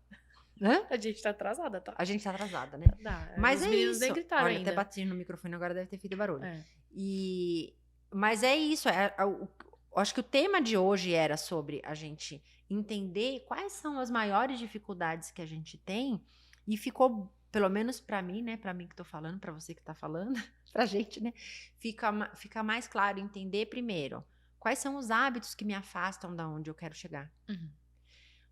Hã? A gente tá atrasada, tá? A gente tá atrasada, né? Mas Mas os é meninos isso. nem gritaram Olha, ainda. até bati no microfone agora, deve ter feito barulho. É. Mas é isso. Eu acho que o tema de hoje era sobre a gente entender quais são as maiores dificuldades que a gente tem. E ficou, pelo menos pra mim, né? Pra mim que tô falando, pra você que tá falando, pra gente, né? Fica mais claro entender primeiro quais são os hábitos que me afastam da onde eu quero chegar. Uhum.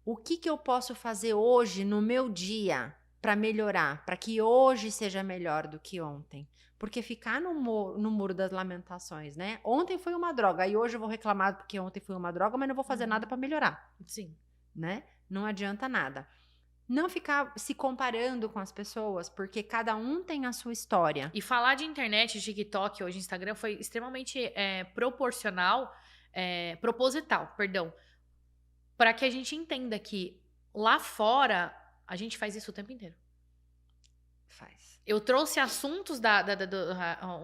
O que eu posso fazer hoje no meu dia para melhorar, para que hoje seja melhor do que ontem? Porque ficar no muro das lamentações, né? Ontem foi uma droga e hoje eu vou reclamar porque ontem foi uma droga, mas não vou fazer nada para melhorar, Sim. né? Não adianta nada. Não ficar se comparando com as pessoas, porque cada um tem a sua história. E falar de internet, TikTok, hoje Instagram, foi extremamente proposital, perdão. Para que a gente entenda que lá fora a gente faz isso o tempo inteiro. Faz. Eu trouxe assuntos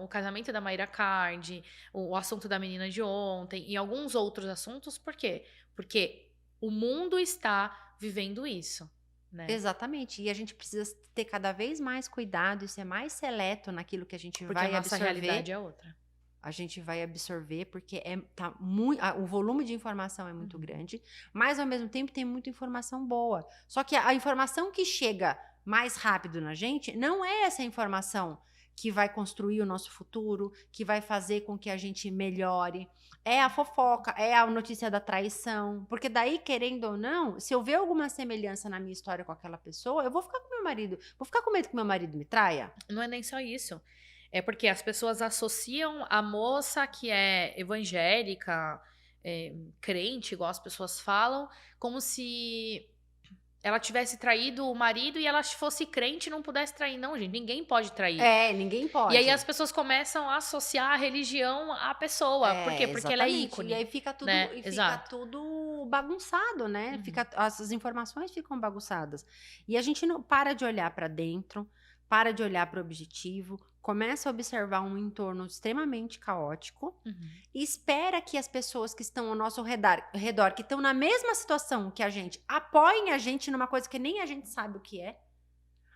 o casamento da Mayra Card, o assunto da menina de ontem e alguns outros assuntos, por quê? Porque o mundo está vivendo isso, né? Exatamente. E a gente precisa ter cada vez mais cuidado e ser mais seleto naquilo que a gente Porque vai a nossa absorver. realidade é outra. A gente vai absorver porque o volume de informação é muito grande, mas ao mesmo tempo tem muita informação boa. Só que a informação que chega mais rápido na gente, não é essa informação que vai construir o nosso futuro, que vai fazer com que a gente melhore. É a fofoca, é a notícia da traição. Porque daí, querendo ou não, se eu ver alguma semelhança na minha história com aquela pessoa, eu vou ficar com meu marido. Vou ficar com medo que meu marido me traia? Não é nem só isso. É porque as pessoas associam a moça que é evangélica, crente, igual as pessoas falam, como se ela tivesse traído o marido e ela fosse crente e não pudesse trair. Não, gente, ninguém pode trair. Ninguém E pode. aí as pessoas começam a associar a religião à pessoa. Por quê? Porque ela é Exatamente. ícone. E aí fica tudo, né? e fica Exato. tudo bagunçado, né? Uhum. Essas informações ficam bagunçadas. E a gente não para de olhar para dentro, para de olhar para o objetivo, começa a observar um entorno extremamente caótico Uhum. e espera que as pessoas que estão ao nosso redor, que estão na mesma situação que a gente, apoiem a gente numa coisa que nem a gente sabe o que é.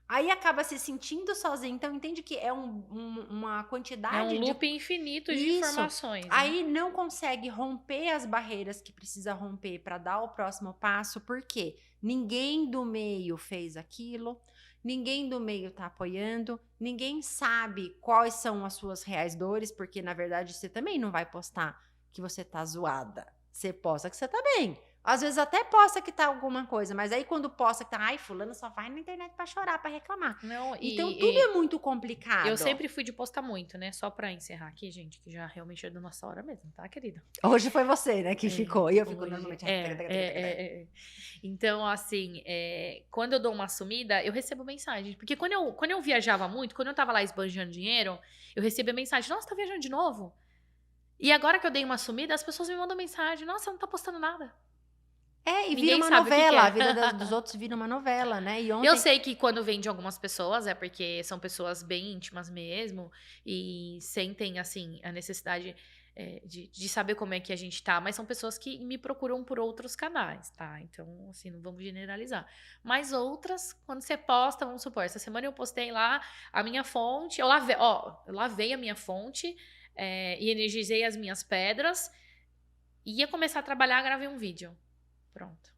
Aí acaba se sentindo sozinho. Então, entende que é uma quantidade É um de... loop infinito de Isso. informações. né? Aí não consegue romper as barreiras que precisa romper para dar o próximo passo, porque ninguém do meio fez aquilo, ninguém do meio tá apoiando, ninguém sabe quais são as suas reais dores, porque na verdade você também não vai postar que você tá zoada. Você posta que você tá bem. Às vezes até posta que tá alguma coisa, mas aí quando posta que tá, ai, fulano só vai na internet pra chorar, pra reclamar. Não, Então tudo é muito complicado. Eu sempre fui de postar muito, né? Só pra encerrar aqui, gente, que já realmente é da nossa hora mesmo, tá, querida? Hoje foi você, né, que ficou. E eu fico Hoje- normalmente... Então, assim, quando eu dou uma sumida, eu recebo mensagem. Porque quando eu viajava muito, quando eu tava lá esbanjando dinheiro, eu recebia mensagem, nossa, tá viajando de novo? E agora que eu dei uma sumida, as pessoas me mandam mensagem, nossa, não tá postando nada. E Ninguém vira uma sabe o que que novela, é. a vida dos outros vira uma novela, né? E ontem... Eu sei que quando vem de algumas pessoas é porque são pessoas bem íntimas mesmo e sentem, assim, a necessidade de saber como é que a gente tá, mas são pessoas que me procuram por outros canais, tá? Então, assim, não vamos generalizar. Mas outras, quando você posta, vamos supor, essa semana eu postei lá a minha fonte, eu lavei a minha fonte e energizei as minhas pedras, ia começar a trabalhar, gravei um vídeo. Pronto.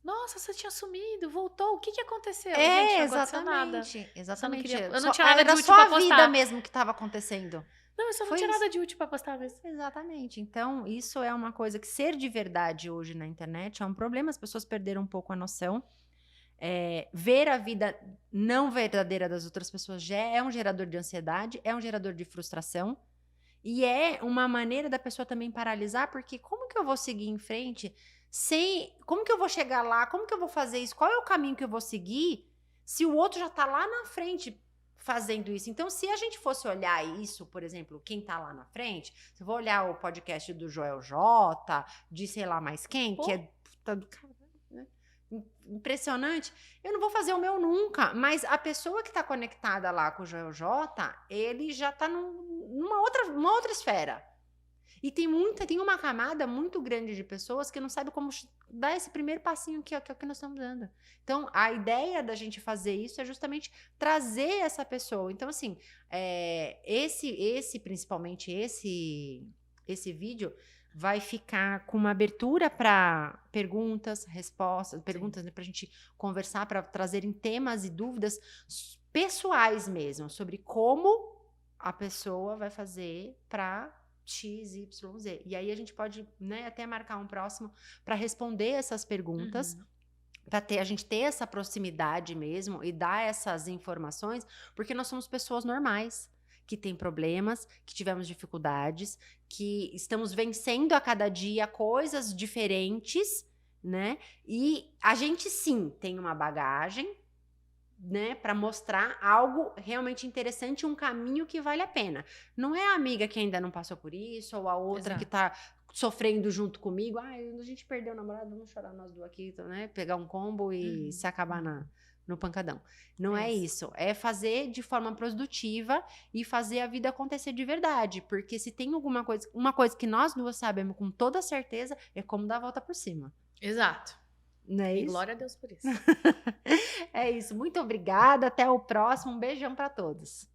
Nossa, você tinha sumido, voltou. O que que aconteceu? Gente, não aconteceu nada. Exatamente. Eu não tinha nada de Era útil só pra a vida postar. mesmo que estava acontecendo. Não, eu só não Foi tinha isso. nada de útil pra postar mesmo. Exatamente. Então, isso é uma coisa que ser de verdade hoje na internet é um problema. As pessoas perderam um pouco a noção. Ver a vida não verdadeira das outras pessoas já é um gerador de ansiedade, é um gerador de frustração. E é uma maneira da pessoa também paralisar, porque como que eu vou seguir em frente como que eu vou chegar lá? Como que eu vou fazer isso? Qual é o caminho que eu vou seguir se o outro já tá lá na frente fazendo isso? Então, se a gente fosse olhar isso, por exemplo, quem tá lá na frente, se eu vou olhar o podcast do Joel J, de sei lá mais quem, que é puta do caralho, né? Impressionante. Eu não vou fazer o meu nunca, mas a pessoa que tá conectada lá com o Joel J, ele já tá numa outra esfera. E tem uma camada muito grande de pessoas que não sabe como dar esse primeiro passinho que é o que nós estamos dando. Então, a ideia da gente fazer isso é justamente trazer essa pessoa. Então, assim, principalmente esse vídeo vai ficar com uma abertura para perguntas, respostas, perguntas, né, para a gente conversar, para trazerem temas e dúvidas pessoais mesmo, sobre como a pessoa vai fazer para X, Y, Z. E aí a gente pode, né, até marcar um próximo para responder essas perguntas, para a gente ter essa proximidade mesmo e dar essas informações, porque nós somos pessoas normais, que têm problemas, que tivemos dificuldades, que estamos vencendo a cada dia coisas diferentes, né? E a gente sim tem uma bagagem, né, para mostrar algo realmente interessante, um caminho que vale a pena. Não é a amiga que ainda não passou por isso, ou a outra que tá sofrendo junto comigo. A gente perdeu o namorado, vamos chorar nós duas aqui, né? Pegar um combo e se acabar no pancadão. Não é isso. É fazer de forma produtiva e fazer a vida acontecer de verdade. Porque se tem uma coisa que nós duas sabemos com toda certeza, é como dar a volta por cima. Exato. Não é E isso? glória a Deus por isso. É isso. Muito obrigada. Até o próximo. Um beijão para todos.